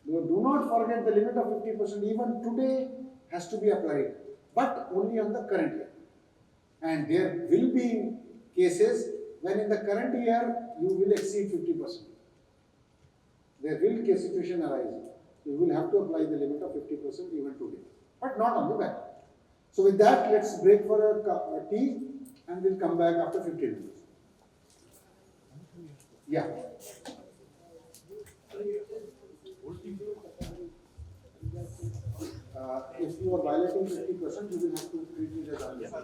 Do not forget the limit of 50% even today has to be applied, but only on the current year. And there will be cases when in the current year you will exceed 50%. There will be a situation arise. You will have to apply the limit of 50% even today, but not on the back. So with that, let's break for a tea and we'll come back after 15 minutes. Yeah. If you are violating 50%, you will have to treat it as unlawful.